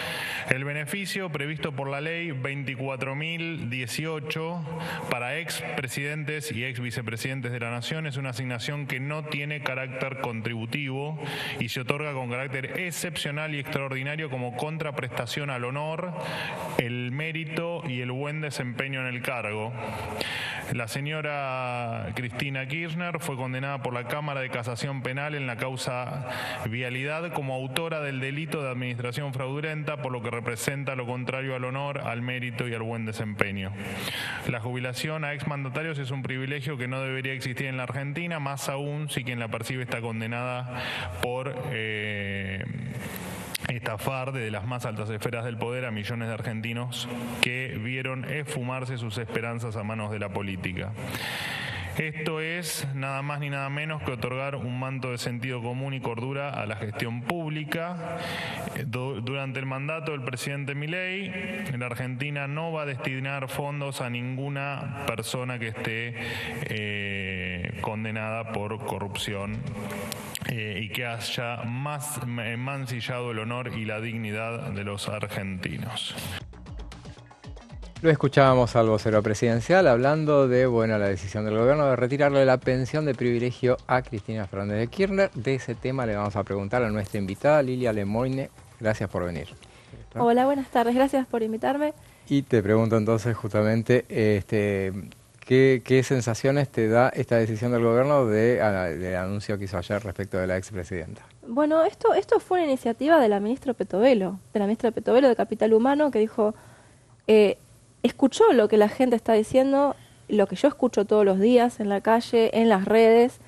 El beneficio previsto por la ley, 24.018 para ex presidentes y ex vicepresidentes de la Nación. Es una asignación que no tiene carácter contributivo y se otorga con carácter excepcional y extraordinario como contraprestación al honor, el mérito y el buen desempeño en el cargo. La señora Cristina Kirchner fue condenada por la Cámara de Casación Penal en la causa Vialidad como autora del delito de administración fraudulenta, por lo que representa lo contrario al honor, al mérito y al buen desempeño. La jubilación a exmandatarios es un privilegio que no debería existir en la Argentina, más aún si quien la percibe está condenada por estafar desde las más altas esferas del poder a millones de argentinos que vieron esfumarse sus esperanzas a manos de la política. Esto es nada más ni nada menos que otorgar un manto de sentido común y cordura a la gestión pública. Durante el mandato del presidente Milei, la Argentina no va a destinar fondos a ninguna persona que esté condenada por corrupción y que haya mancillado el honor y la dignidad de los argentinos. Lo escuchábamos al vocero presidencial hablando de la decisión del gobierno de retirarle la pensión de privilegio a Cristina Fernández de Kirchner. De ese tema le vamos a preguntar a nuestra invitada Lilia Lemoine. Gracias por venir. Hola, buenas tardes. Gracias por invitarme. Y te pregunto entonces justamente ¿qué sensaciones te da esta decisión del gobierno del anuncio que hizo ayer respecto de la expresidenta? Bueno, esto fue una iniciativa de la ministra Petovelo, de Capital Humano, que dijo, escuchó lo que la gente está diciendo, lo que yo escucho todos los días en la calle, en las redes.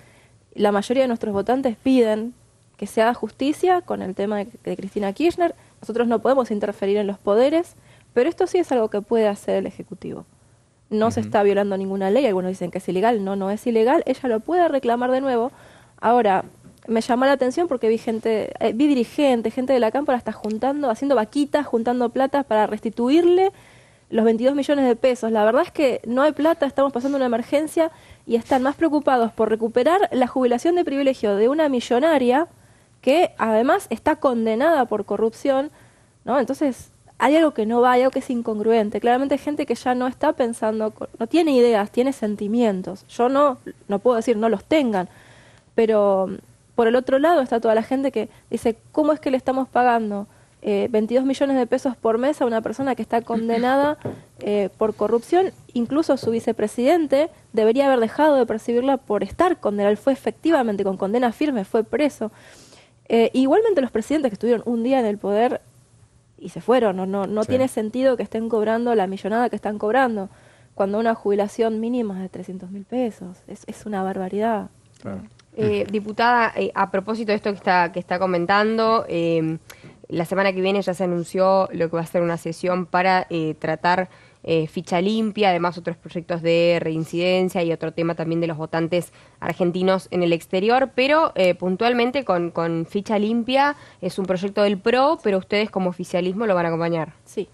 La mayoría de nuestros votantes piden que se haga justicia con el tema de Cristina Kirchner. Nosotros no podemos interferir en los poderes, pero esto sí es algo que puede hacer el Ejecutivo. No se está violando ninguna ley, algunos dicen que es ilegal, no es ilegal, ella lo puede reclamar de nuevo. Ahora, me llamó la atención porque vi dirigentes, gente de la Cámpora está haciendo vaquitas, juntando plata para restituirle los 22 millones de pesos. La verdad es que no hay plata, estamos pasando una emergencia y están más preocupados por recuperar la jubilación de privilegio de una millonaria que además está condenada por corrupción, ¿no? Entonces, hay algo que no va, hay algo que es incongruente. Claramente hay gente que ya no está pensando, no tiene ideas, tiene sentimientos. Yo no puedo decir no los tengan, pero por el otro lado está toda la gente que dice, ¿cómo es que le estamos pagando 22 millones de pesos por mes a una persona que está condenada por corrupción? Incluso su vicepresidente debería haber dejado de percibirla por estar condenado. Él fue efectivamente con condena firme, fue preso. Igualmente los presidentes que estuvieron un día en el poder y se fueron, no tiene sentido que estén cobrando la millonada que están cobrando, cuando una jubilación mínima es de 300.000 pesos. Es una barbaridad. Claro. Diputada, a propósito de esto que está comentando, la semana que viene ya se anunció lo que va a ser una sesión para tratar ficha limpia, además otros proyectos de reincidencia y otro tema también de los votantes argentinos en el exterior, pero puntualmente con ficha limpia es un proyecto del PRO, pero ustedes como oficialismo lo van a acompañar. Sí,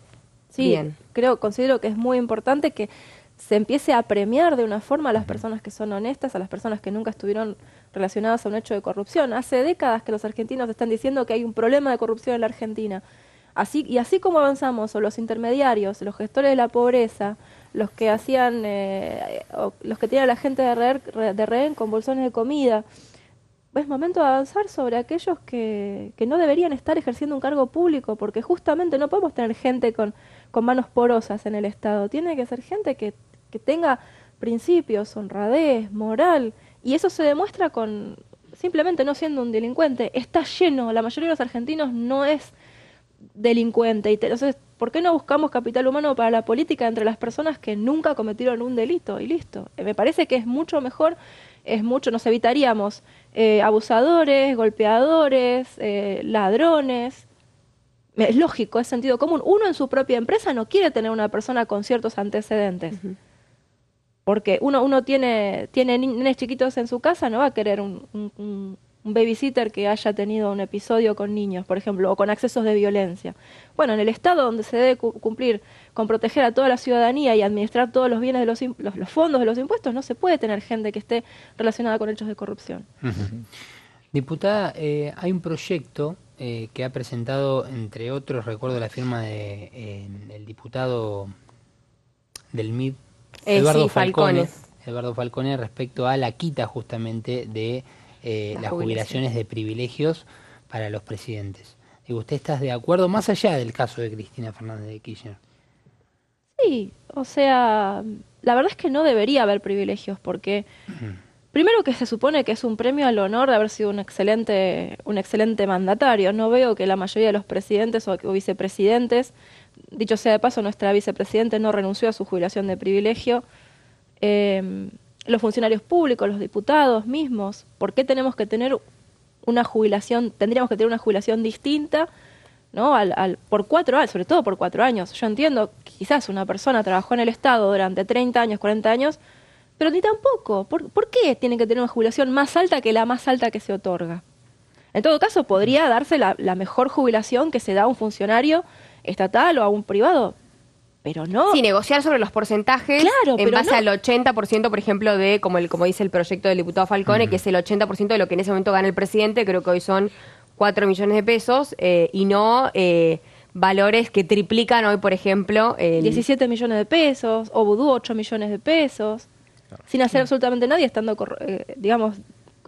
bien. Considero que es muy importante que se empiece a premiar de una forma a las personas que son honestas, a las personas que nunca estuvieron relacionadas a un hecho de corrupción. Hace décadas que los argentinos están diciendo que hay un problema de corrupción en la Argentina. Así como avanzamos, o los intermediarios, los gestores de la pobreza, los que hacían, los que tenían a la gente de rehén con bolsones de comida, es momento de avanzar sobre aquellos que no deberían estar ejerciendo un cargo público, porque justamente no podemos tener gente con manos porosas en el Estado. Tiene que ser gente que tenga principios, honradez, moral, y eso se demuestra con simplemente no siendo un delincuente. Está lleno, la mayoría de los argentinos no es delincuente. Entonces, ¿por qué no buscamos capital humano para la política entre las personas que nunca cometieron un delito? Y listo. Me parece que es mucho mejor, nos evitaríamos abusadores, golpeadores, ladrones. Es lógico, es sentido común. Uno en su propia empresa no quiere tener una persona con ciertos antecedentes. Porque uno tiene nenes chiquitos en su casa, no va a querer un babysitter que haya tenido un episodio con niños, por ejemplo, o con accesos de violencia. Bueno, en el Estado donde se debe cumplir con proteger a toda la ciudadanía y administrar todos los bienes de los fondos de los impuestos, no se puede tener gente que esté relacionada con hechos de corrupción. Diputada, hay un proyecto que ha presentado, entre otros, recuerdo la firma del diputado del MID, Eduardo Falcone. Eduardo Falcone, respecto a la quita justamente de las jubilaciones de privilegios para los presidentes. Digo, ¿usted está de acuerdo más allá del caso de Cristina Fernández de Kirchner? Sí, o sea, la verdad es que no debería haber privilegios porque primero que se supone que es un premio al honor de haber sido un excelente mandatario. No veo que la mayoría de los presidentes o vicepresidentes, dicho sea de paso, nuestra vicepresidente no renunció a su jubilación de privilegio. Los funcionarios públicos, los diputados mismos, ¿por qué tenemos que tener una jubilación? Tendríamos que tener una jubilación distinta, ¿no? Por 4 años, sobre todo por 4 años. Yo entiendo que quizás una persona trabajó en el Estado durante 30 años, 40 años, pero ni tampoco. ¿Por qué tienen que tener una jubilación más alta que la más alta que se otorga? En todo caso, podría darse la mejor jubilación que se da a un funcionario estatal o a un privado, pero no. Sí, negociar sobre los porcentajes, claro, en base no al 80%, por ejemplo, de como dice el proyecto del diputado Falcone, que es el 80% de lo que en ese momento gana el presidente, creo que hoy son 4 millones de pesos, y no valores que triplican hoy, por ejemplo... 17 millones de pesos, o Vudú 8 millones de pesos, sin hacer absolutamente nadie, estando,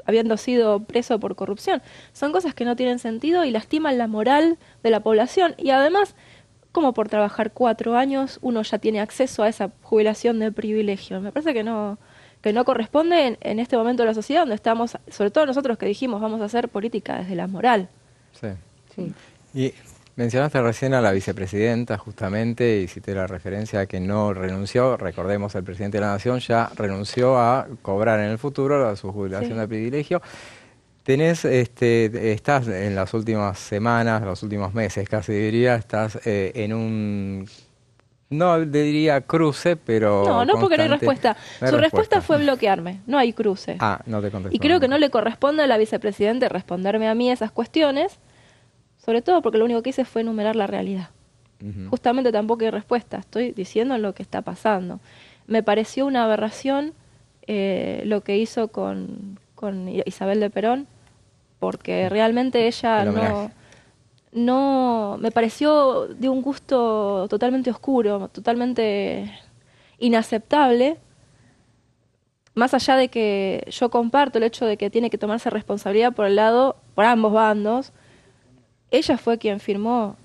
habiendo sido preso por corrupción. Son cosas que no tienen sentido y lastiman la moral de la población, y además... como por trabajar 4 años uno ya tiene acceso a esa jubilación de privilegio. Me parece que no corresponde en este momento de la sociedad donde estamos, sobre todo nosotros que dijimos vamos a hacer política desde la moral. Sí. Y mencionaste recién a la vicepresidenta justamente, y hiciste la referencia a que no renunció. Recordemos, el presidente de la Nación ya renunció a cobrar en el futuro su jubilación de privilegio. Estás en las últimas semanas, los últimos meses casi diría, estás en un, no diría cruce, pero No, porque no hay respuesta. Su respuesta fue bloquearme, no hay cruce. No te contestó. Y creo que no le corresponde a la vicepresidenta responderme a mí esas cuestiones, sobre todo porque lo único que hice fue enumerar la realidad. Justamente tampoco hay respuesta, estoy diciendo lo que está pasando. Me pareció una aberración lo que hizo con Isabel de Perón, porque realmente ella no me pareció de un gusto totalmente oscuro, totalmente inaceptable, más allá de que yo comparto el hecho de que tiene que tomarse responsabilidad por ambos bandos. Ella fue quien firmó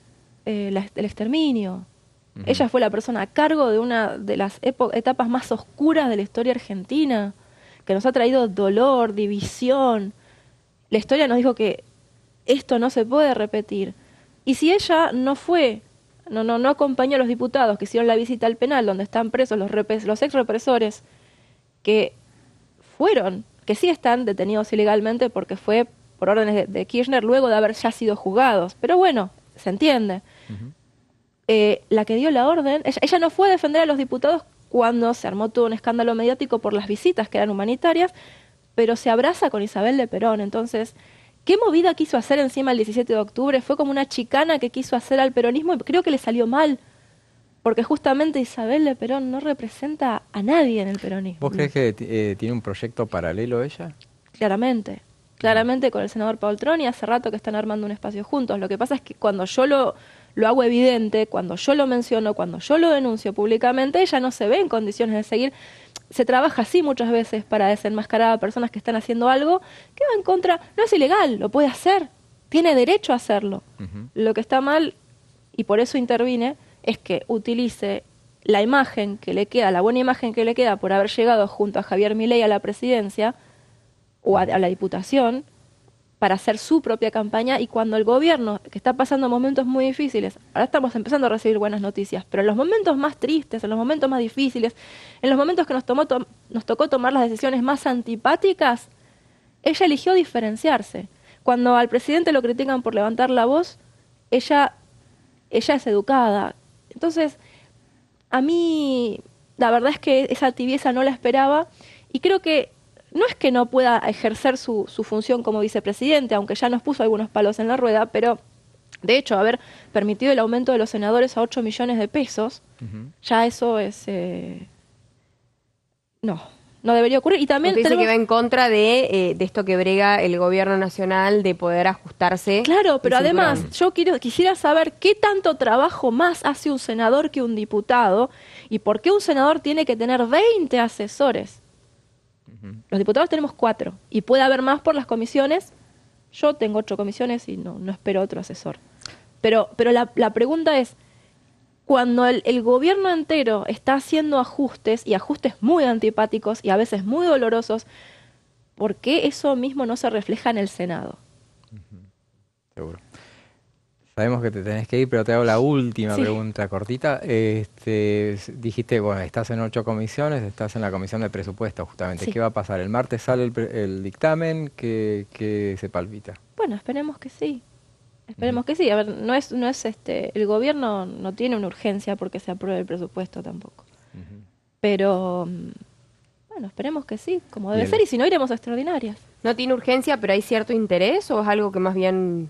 el exterminio. Ella fue la persona a cargo de una de las etapas más oscuras de la historia argentina, que nos ha traído dolor, división. La historia nos dijo que esto no se puede repetir. Y si ella no acompañó a los diputados que hicieron la visita al penal donde están presos los ex represores que sí están detenidos ilegalmente porque fue por órdenes de Kirchner luego de haber ya sido juzgados. Pero bueno, se entiende. La que dio la orden, ella no fue a defender a los diputados cuando se armó todo un escándalo mediático por las visitas que eran humanitarias, pero se abraza con Isabel de Perón. Entonces, ¿qué movida quiso hacer encima el 17 de octubre? Fue como una chicana que quiso hacer al peronismo y creo que le salió mal, porque justamente Isabel de Perón no representa a nadie en el peronismo. ¿Vos crees que tiene un proyecto paralelo ella? Claramente con el senador Paul Troni, hace rato que están armando un espacio juntos. Lo que pasa es que cuando yo lo hago evidente, cuando yo lo menciono, cuando yo lo denuncio públicamente, ella no se ve en condiciones de seguir. Se trabaja así muchas veces para desenmascarar a personas que están haciendo algo que va en contra. No es ilegal, lo puede hacer, tiene derecho a hacerlo. Lo que está mal, y por eso intervine, es que utilice la imagen que le queda, la buena imagen que le queda por haber llegado junto a Javier Milei a la presidencia o a la diputación para hacer su propia campaña, y cuando el gobierno, que está pasando momentos muy difíciles, ahora estamos empezando a recibir buenas noticias, pero en los momentos más tristes, en los momentos más difíciles, en los momentos que nos tocó tomar las decisiones más antipáticas, ella eligió diferenciarse. Cuando al presidente lo critican por levantar la voz, ella es educada. Entonces, a mí la verdad es que esa tibieza no la esperaba, y creo que no es que no pueda ejercer su función como vicepresidente, aunque ya nos puso algunos palos en la rueda, pero de hecho haber permitido el aumento de los senadores a 8 millones de pesos, ya eso es... No debería ocurrir. Y también dice que va en contra de esto que brega el gobierno nacional de poder ajustarse. Claro, pero además yo quisiera saber qué tanto trabajo más hace un senador que un diputado y por qué un senador tiene que tener 20 asesores. Los diputados tenemos 4 y puede haber más por las comisiones. Yo tengo 8 comisiones y no espero otro asesor. Pero la pregunta es, cuando el gobierno entero está haciendo ajustes, y ajustes muy antipáticos y a veces muy dolorosos, ¿por qué eso mismo no se refleja en el Senado? Seguro. Sabemos que te tenés que ir, pero te hago la última pregunta cortita. Dijiste, bueno, estás en 8 comisiones, estás en la comisión de presupuesto justamente. ¿Qué va a pasar? ¿El martes sale el dictamen? ¿Qué se palpita? Bueno, esperemos que sí. Esperemos que sí. A ver, no es el gobierno no tiene una urgencia porque se apruebe el presupuesto tampoco. Pero bueno, esperemos que sí, como debe ser, y si no iremos a extraordinarias. ¿No tiene urgencia, pero hay cierto interés o es algo que más bien...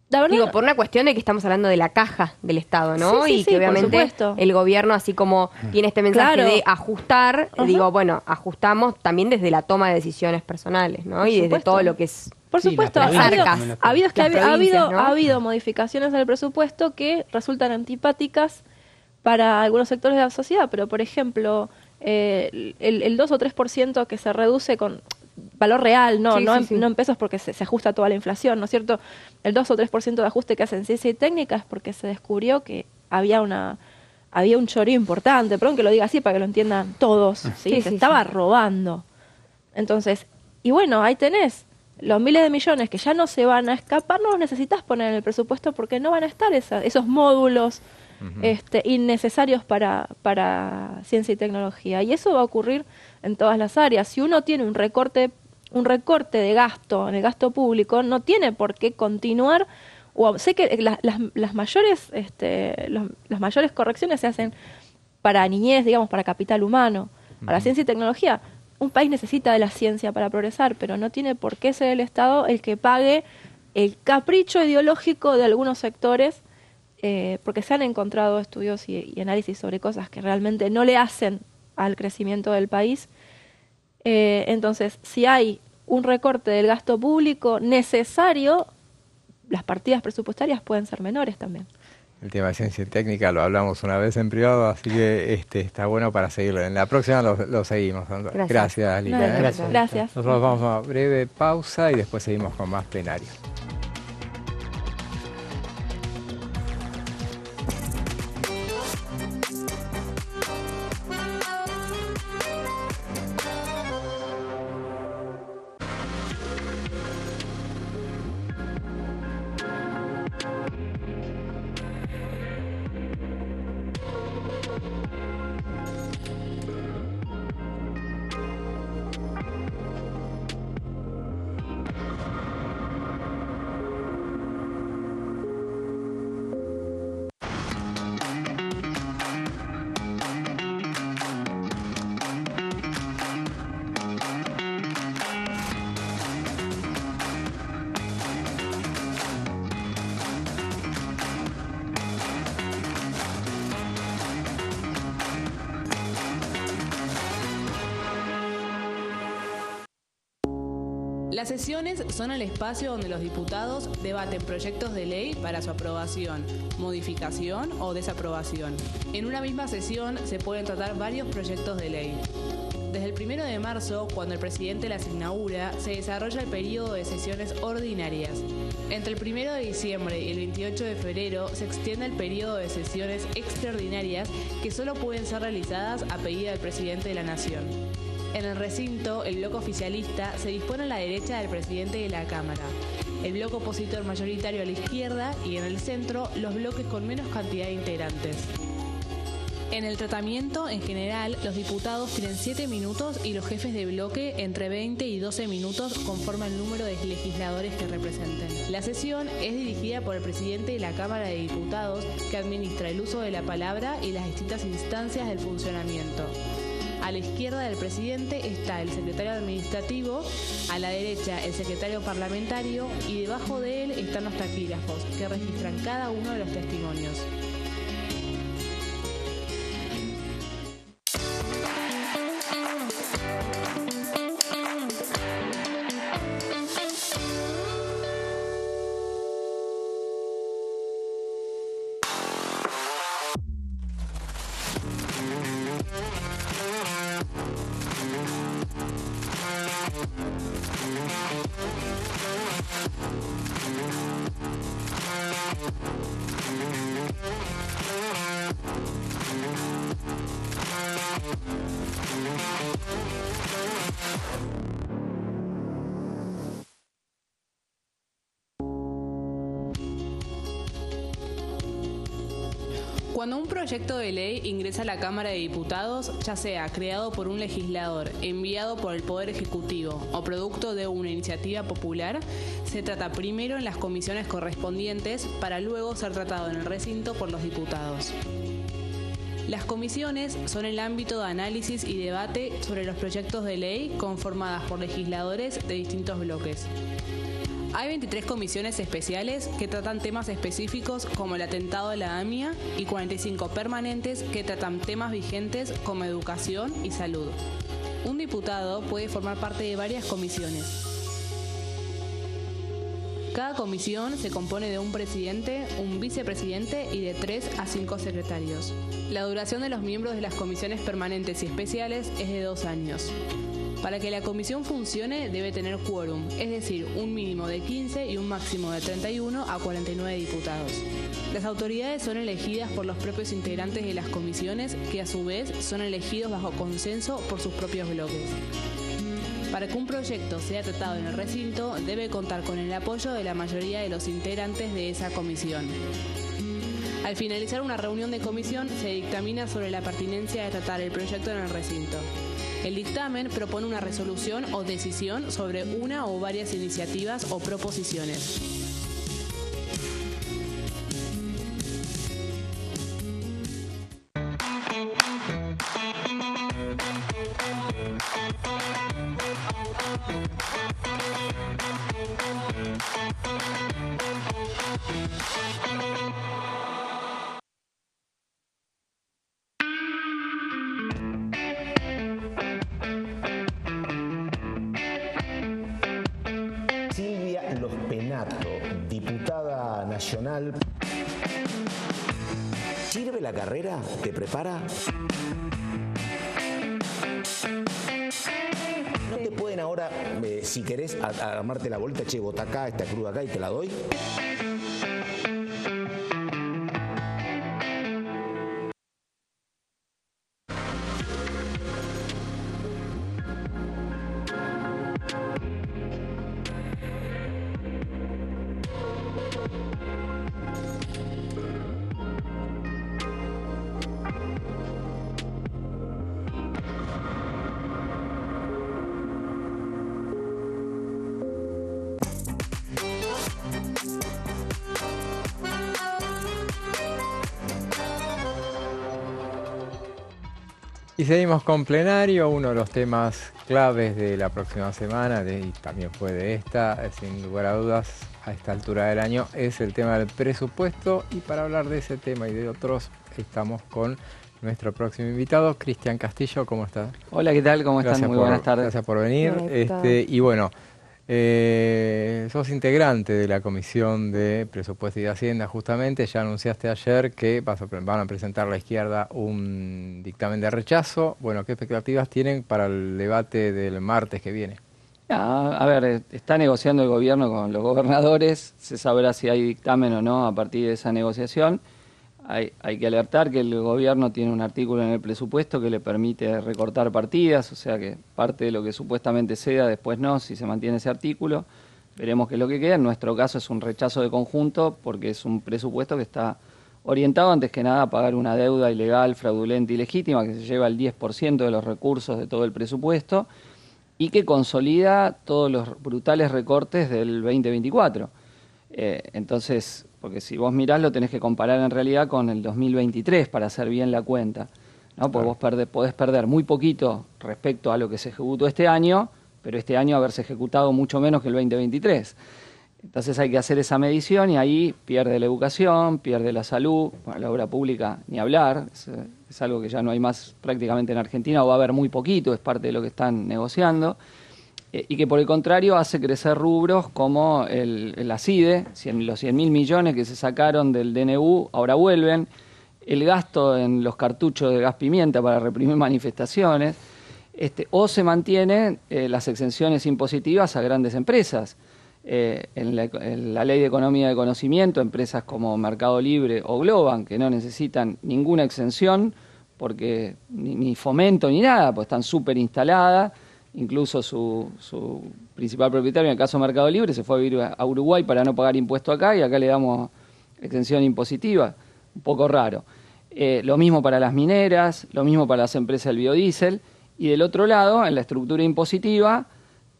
La verdad, digo, por una cuestión de que estamos hablando de la caja del Estado, ¿no? Y que obviamente el gobierno, así como tiene este mensaje de ajustar, digo, bueno, ajustamos también desde la toma de decisiones personales, ¿no? Y desde todo lo que es... Por supuesto, ha habido modificaciones en el presupuesto que resultan antipáticas para algunos sectores de la sociedad, pero por ejemplo, el 2 o 3% que se reduce con valor real, no en pesos porque se ajusta toda la inflación, ¿no es cierto? El 2 o 3% de ajuste que hacen ciencia y técnica es porque se descubrió que había un choreo importante, perdón que lo diga así para que lo entiendan todos, se estaba robando. Entonces, y bueno, ahí tenés los miles de millones que ya no se van a escapar, no los necesitas poner en el presupuesto porque no van a estar esos módulos innecesarios para ciencia y tecnología. Y eso va a ocurrir en todas las áreas. Si uno tiene un recorte de gasto en el gasto público, no tiene por qué continuar. Sé que las mayores correcciones se hacen para niñez, digamos, para capital humano, para ciencia y tecnología. Un país necesita de la ciencia para progresar, pero no tiene por qué ser el Estado el que pague el capricho ideológico de algunos sectores, porque se han encontrado estudios y análisis sobre cosas que realmente no le hacen al crecimiento del país. Entonces, si hay un recorte del gasto público necesario, las partidas presupuestarias pueden ser menores también. El tema de ciencia y técnica lo hablamos una vez en privado, así que está bueno para seguirlo. En la próxima lo seguimos. Gracias, Lila. Gracias. Nosotros vamos a una breve pausa y después seguimos con más plenarios. Las sesiones son el espacio donde los diputados debaten proyectos de ley para su aprobación, modificación o desaprobación. En una misma sesión se pueden tratar varios proyectos de ley. Desde el 1 de marzo, cuando el presidente las inaugura, se desarrolla el periodo de sesiones ordinarias. Entre el 1 de diciembre y el 28 de febrero se extiende el periodo de sesiones extraordinarias que solo pueden ser realizadas a pedido del presidente de la Nación. En el recinto, el bloque oficialista se dispone a la derecha del presidente de la Cámara, el bloque opositor mayoritario a la izquierda y en el centro los bloques con menos cantidad de integrantes. En el tratamiento, en general, los diputados tienen 7 minutos y los jefes de bloque entre 20 y 12 minutos conforme al número de legisladores que representen. La sesión es dirigida por el presidente de la Cámara de Diputados, que administra el uso de la palabra y las distintas instancias del funcionamiento. A la izquierda del presidente está el secretario administrativo, a la derecha el secretario parlamentario y debajo de él están los taquígrafos, que registran cada uno de los testimonios. Cuando un proyecto de ley ingresa a la Cámara de Diputados, ya sea creado por un legislador, enviado por el Poder Ejecutivo o producto de una iniciativa popular, se trata primero en las comisiones correspondientes para luego ser tratado en el recinto por los diputados. Las comisiones son el ámbito de análisis y debate sobre los proyectos de ley conformadas por legisladores de distintos bloques. Hay 23 comisiones especiales que tratan temas específicos como el atentado de la AMIA y 45 permanentes que tratan temas vigentes como educación y salud. Un diputado puede formar parte de varias comisiones. Cada comisión se compone de un presidente, un vicepresidente y de 3 a 5 secretarios. La duración de los miembros de las comisiones permanentes y especiales es de 2 años. Para que la comisión funcione debe tener quórum, es decir, un mínimo de 15 y un máximo de 31 a 49 diputados. Las autoridades son elegidas por los propios integrantes de las comisiones, que a su vez son elegidos bajo consenso por sus propios bloques. Para que un proyecto sea tratado en el recinto, debe contar con el apoyo de la mayoría de los integrantes de esa comisión. Al finalizar una reunión de comisión, se dictamina sobre la pertinencia de tratar el proyecto en el recinto. El dictamen propone una resolución o decisión sobre una o varias iniciativas o proposiciones. diputada nacional. ¿Sirve la carrera? ¿Te prepara? ¿No te pueden ahora, si querés, armarte la bolita, che, bota acá, esta cruda acá y te la doy? Y seguimos con plenario, uno de los temas claves de la próxima semana, y también fue de esta, sin lugar a dudas, a esta altura del año, es el tema del presupuesto. Y para hablar de ese tema y de otros, estamos con nuestro próximo invitado, Cristian Castillo. ¿Cómo estás? Hola, ¿qué tal? ¿Cómo están? Muy buenas tardes. Gracias por venir. Y bueno, sos integrante de la Comisión de Presupuesto y de Hacienda, justamente. Ya anunciaste ayer que van a presentar a la izquierda un dictamen de rechazo. Bueno, ¿qué expectativas tienen para el debate del martes que viene? A ver, está negociando el gobierno con los gobernadores. Se sabrá si hay dictamen o no a partir de esa negociación. Hay que alertar que el gobierno tiene un artículo en el presupuesto que le permite recortar partidas, o sea que parte de lo que supuestamente ceda después no, si se mantiene ese artículo. Veremos qué es lo que queda. En nuestro caso es un rechazo de conjunto porque es un presupuesto que está orientado antes que nada a pagar una deuda ilegal, fraudulenta y legítima que se lleva el 10% de los recursos de todo el presupuesto y que consolida todos los brutales recortes del 2024. Entonces, porque si vos mirás lo tenés que comparar en realidad con el 2023 para hacer bien la cuenta. ¿no? Porque vos podés perder muy poquito respecto a lo que se ejecutó este año, pero este año haberse ejecutado mucho menos que el 2023. Entonces hay que hacer esa medición y ahí pierde la educación, pierde la salud, bueno, la obra pública ni hablar, es algo que ya no hay más prácticamente en Argentina, o va a haber muy poquito, es parte de lo que están negociando, y que por el contrario hace crecer rubros como la CIDE, los 100.000 millones que se sacaron del DNU ahora vuelven, el gasto en los cartuchos de gas pimienta para reprimir manifestaciones, o se mantienen las exenciones impositivas a grandes empresas. En la Ley de Economía de Conocimiento, empresas como Mercado Libre o Globan, que no necesitan ninguna exención, porque ni fomento ni nada, pues están súper instaladas, incluso su principal propietario, en el caso de Mercado Libre, se fue a vivir a Uruguay para no pagar impuesto acá, y acá le damos exención impositiva, un poco raro. Lo mismo para las mineras, lo mismo para las empresas del biodiesel, y del otro lado, en la estructura impositiva,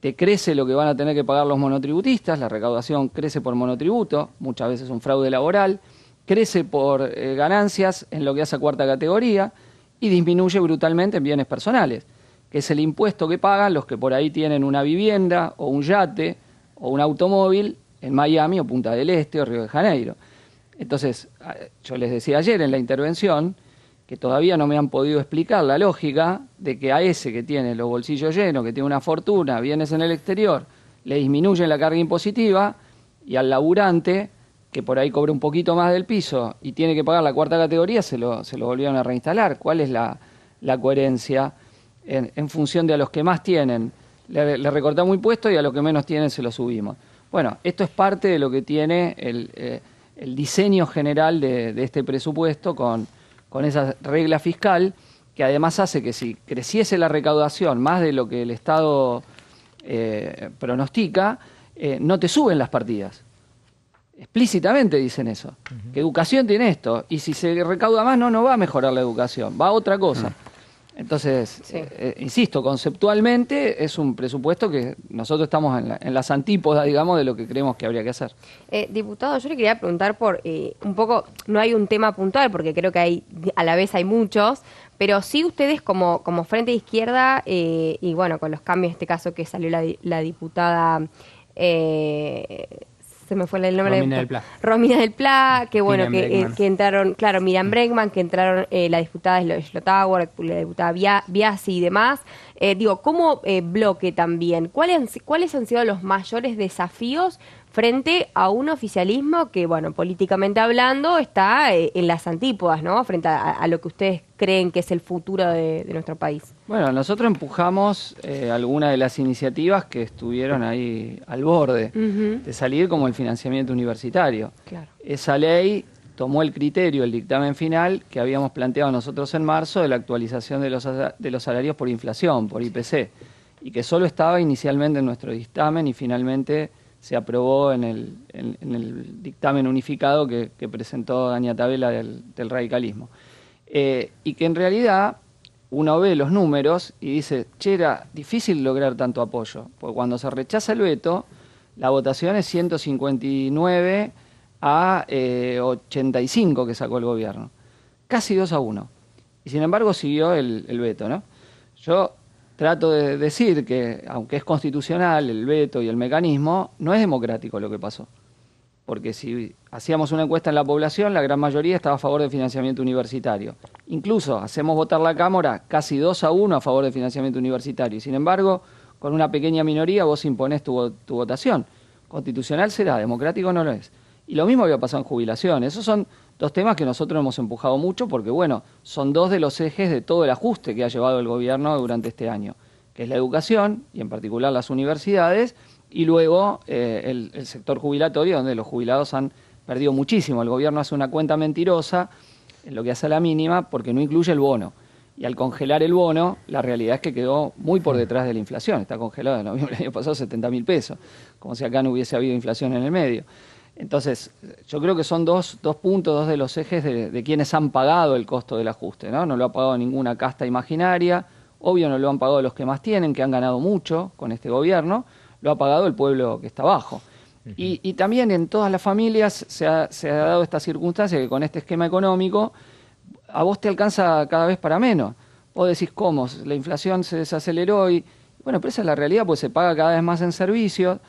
te crece lo que van a tener que pagar los monotributistas, la recaudación crece por monotributo, muchas veces un fraude laboral, crece por ganancias en lo que hace a cuarta categoría y disminuye brutalmente en bienes personales, que es el impuesto que pagan los que por ahí tienen una vivienda o un yate o un automóvil en Miami o Punta del Este o Río de Janeiro. Entonces, yo les decía ayer en la intervención que todavía no me han podido explicar la lógica de que a ese que tiene los bolsillos llenos, que tiene una fortuna, bienes en el exterior, le disminuyen la carga impositiva, y al laburante, que por ahí cobra un poquito más del piso y tiene que pagar la cuarta categoría, se lo volvieron a reinstalar. ¿Cuál es la coherencia en función de a los que más tienen le recortamos impuestos y a los que menos tienen se lo subimos? Bueno, esto es parte de lo que tiene el diseño general de este presupuesto con esa regla fiscal, que además hace que si creciese la recaudación más de lo que el Estado pronostica, no te suben las partidas. Explícitamente dicen eso, que educación tiene esto, y si se recauda más no va a mejorar la educación, va a otra cosa. Entonces, sí. Insisto, conceptualmente es un presupuesto que nosotros estamos en las antípodas, digamos, de lo que creemos que habría que hacer. Diputado, yo le quería preguntar por un poco, no hay un tema puntual, porque creo que a la vez hay muchos, pero sí ustedes como Frente de Izquierda, y bueno, con los cambios, en este caso que salió la diputada... se me fue el nombre. Romina del Pla, que bueno, que entraron, claro, Miriam Bregman, que entraron la diputada Slotauer, la diputada Biasi y demás. Como bloque también, ¿cuáles han sido los mayores desafíos frente a un oficialismo que, bueno, políticamente hablando, está en las antípodas, ¿no? Frente a lo que ustedes creen que es el futuro de nuestro país. Bueno, nosotros empujamos algunas de las iniciativas que estuvieron ahí al borde de salir, como el financiamiento universitario. Claro. Esa ley tomó el criterio, el dictamen final que habíamos planteado nosotros en marzo de la actualización de los salarios por inflación, por IPC, y que solo estaba inicialmente en nuestro dictamen y finalmente se aprobó en el dictamen unificado que presentó Dania Tabela del radicalismo. Y que en realidad uno ve los números y dice, che, era difícil lograr tanto apoyo, porque cuando se rechaza el veto, la votación es 159 a 85 que sacó el gobierno, casi 2-1, y sin embargo siguió el veto, ¿no? Yo trato de decir que, aunque es constitucional el veto y el mecanismo, no es democrático lo que pasó. Porque si hacíamos una encuesta en la población, la gran mayoría estaba a favor del financiamiento universitario. Incluso hacemos votar la Cámara casi 2-1 a favor del financiamiento universitario. Y sin embargo, con una pequeña minoría vos imponés tu votación. Constitucional será, democrático no lo es. Y lo mismo había pasado en jubilación. Esos son dos temas que nosotros hemos empujado mucho porque, bueno, son dos de los ejes de todo el ajuste que ha llevado el gobierno durante este año, que es la educación, y en particular las universidades, y luego el sector jubilatorio, donde los jubilados han perdido muchísimo. El gobierno hace una cuenta mentirosa en lo que hace a la mínima porque no incluye el bono. Y al congelar el bono, la realidad es que quedó muy por detrás de la inflación. Está congelado en noviembre del año pasado 70.000 pesos, como si acá no hubiese habido inflación en el medio. Entonces, yo creo que son dos puntos, dos de los ejes de quienes han pagado el costo del ajuste, ¿no? No lo ha pagado ninguna casta imaginaria, obvio no lo han pagado los que más tienen, que han ganado mucho con este gobierno, lo ha pagado el pueblo que está abajo. Y también en todas las familias se ha dado esta circunstancia que con este esquema económico a vos te alcanza cada vez para menos. Vos decís, ¿cómo? La inflación se desaceleró y... Bueno, pero esa es la realidad, pues se paga cada vez más en servicios.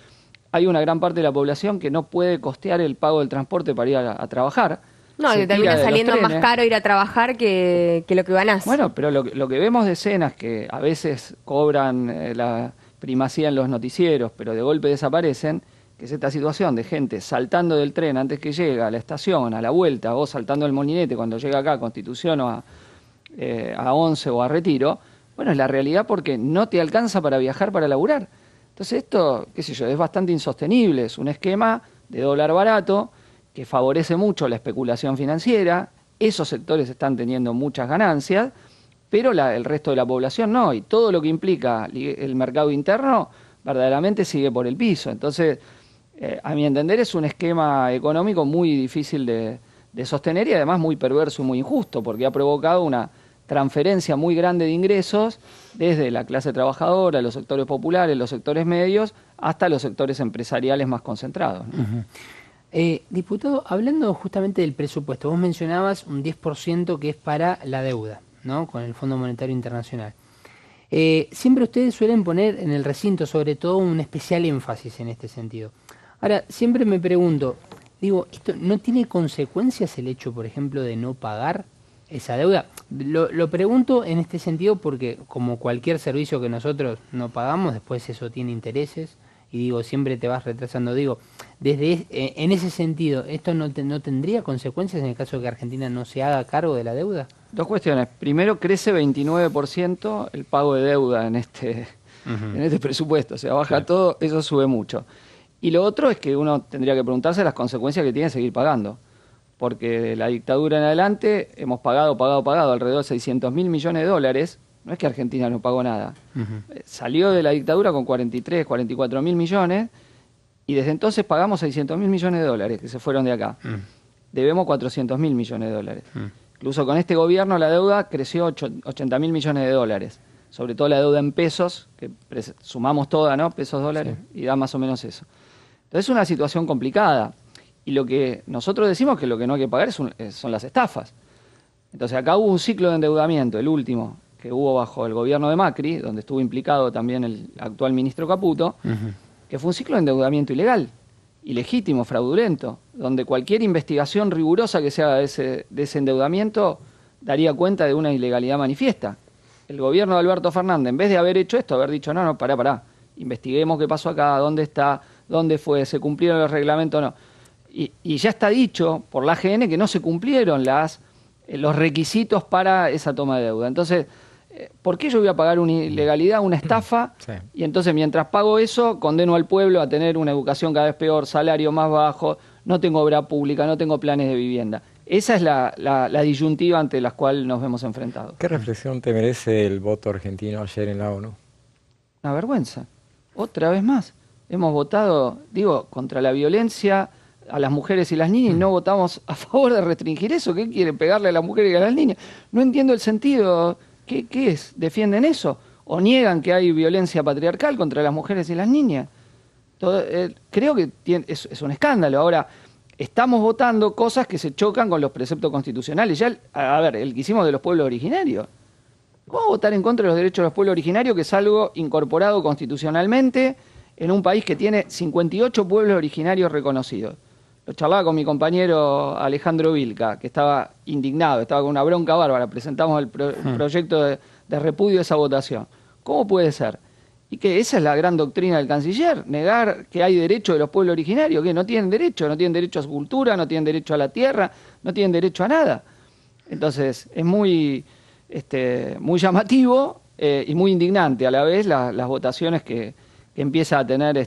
Hay una gran parte de la población que no puede costear el pago del transporte para ir a trabajar. No, que termina saliendo más caro ir a trabajar que lo que ganás. Bueno, pero lo que vemos de escenas que a veces cobran la primacía en los noticieros, pero de golpe desaparecen, que es esta situación de gente saltando del tren antes que llega a la estación, a la vuelta, o saltando el molinete cuando llega acá a Constitución o a 11 o a Retiro. Bueno, es la realidad porque no te alcanza para viajar, para laburar. Entonces esto, qué sé yo, es bastante insostenible. Es un esquema de dólar barato que favorece mucho la especulación financiera. Esos sectores están teniendo muchas ganancias, pero el resto de la población no. Y todo lo que implica el mercado interno verdaderamente sigue por el piso. Entonces, a mi entender, es un esquema económico muy difícil de sostener y además muy perverso y muy injusto, porque ha provocado una transferencia muy grande de ingresos desde la clase trabajadora, los sectores populares, los sectores medios, hasta los sectores empresariales más concentrados, ¿no? Diputado, hablando justamente del presupuesto, vos mencionabas un 10% que es para la deuda, ¿no? Con el Fondo Monetario Internacional. Siempre ustedes suelen poner en el recinto, sobre todo, un especial énfasis en este sentido. Ahora, siempre me pregunto, digo, ¿esto no tiene consecuencias el hecho, por ejemplo, de no pagar esa deuda? Lo pregunto en este sentido porque, como cualquier servicio que nosotros no pagamos, después eso tiene intereses y digo, siempre te vas retrasando. Digo, en ese sentido, ¿esto no tendría consecuencias en el caso de que Argentina no se haga cargo de la deuda? Dos cuestiones. Primero, crece 29% el pago de deuda en este presupuesto. O sea, baja todo, eso sube mucho. Y lo otro es que uno tendría que preguntarse las consecuencias que tiene seguir pagando. Porque de la dictadura en adelante hemos pagado alrededor de 600.000 millones de dólares. No es que Argentina no pagó nada. Salió de la dictadura con 43, 44.000 millones y desde entonces pagamos 600.000 millones de dólares que se fueron de acá. Debemos 400.000 millones de dólares. Incluso con este gobierno la deuda creció 80.000 millones de dólares. Sobre todo la deuda en pesos, que sumamos toda, ¿no? Pesos, dólares, y da más o menos eso. Entonces es una situación complicada. Y lo que nosotros decimos es que lo que no hay que pagar son las estafas. Entonces acá hubo un ciclo de endeudamiento, el último, que hubo bajo el gobierno de Macri, donde estuvo implicado también el actual ministro Caputo, que fue un ciclo de endeudamiento ilegal, ilegítimo, fraudulento, donde cualquier investigación rigurosa que se haga de ese endeudamiento daría cuenta de una ilegalidad manifiesta. El gobierno de Alberto Fernández, en vez de haber hecho esto, haber dicho, no, pará, investiguemos qué pasó acá, dónde está, dónde fue, se cumplieron los reglamentos o no. Y ya está dicho por la AGN que no se cumplieron los requisitos para esa toma de deuda. Entonces, ¿por qué yo voy a pagar una ilegalidad, una estafa? Y entonces, mientras pago eso, condeno al pueblo a tener una educación cada vez peor, salario más bajo, no tengo obra pública, no tengo planes de vivienda. Esa es la disyuntiva ante la cual nos vemos enfrentados. ¿Qué reflexión te merece el voto argentino ayer en la ONU? Una vergüenza. Otra vez más. Hemos votado, contra la violencia a las mujeres y las niñas y no votamos a favor de restringir eso. ¿Qué quieren? ¿Pegarle a las mujeres y a las niñas? No entiendo el sentido. ¿Qué es? ¿Defienden eso? ¿O niegan que hay violencia patriarcal contra las mujeres y las niñas? Creo que es un escándalo. Ahora, estamos votando cosas que se chocan con los preceptos constitucionales. Ya, el que hicimos de los pueblos originarios. ¿Cómo votar en contra de los derechos de los pueblos originarios, que es algo incorporado constitucionalmente en un país que tiene 58 pueblos originarios reconocidos? Lo charlaba con mi compañero Alejandro Vilca, que estaba indignado, estaba con una bronca bárbara. Presentamos el proyecto de repudio de esa votación. ¿Cómo puede ser? Y que esa es la gran doctrina del canciller, negar que hay derecho de los pueblos originarios, que no tienen derecho a su cultura, no tienen derecho a la tierra, no tienen derecho a nada. Entonces, es muy llamativo y muy indignante a la vez las votaciones que empieza a tener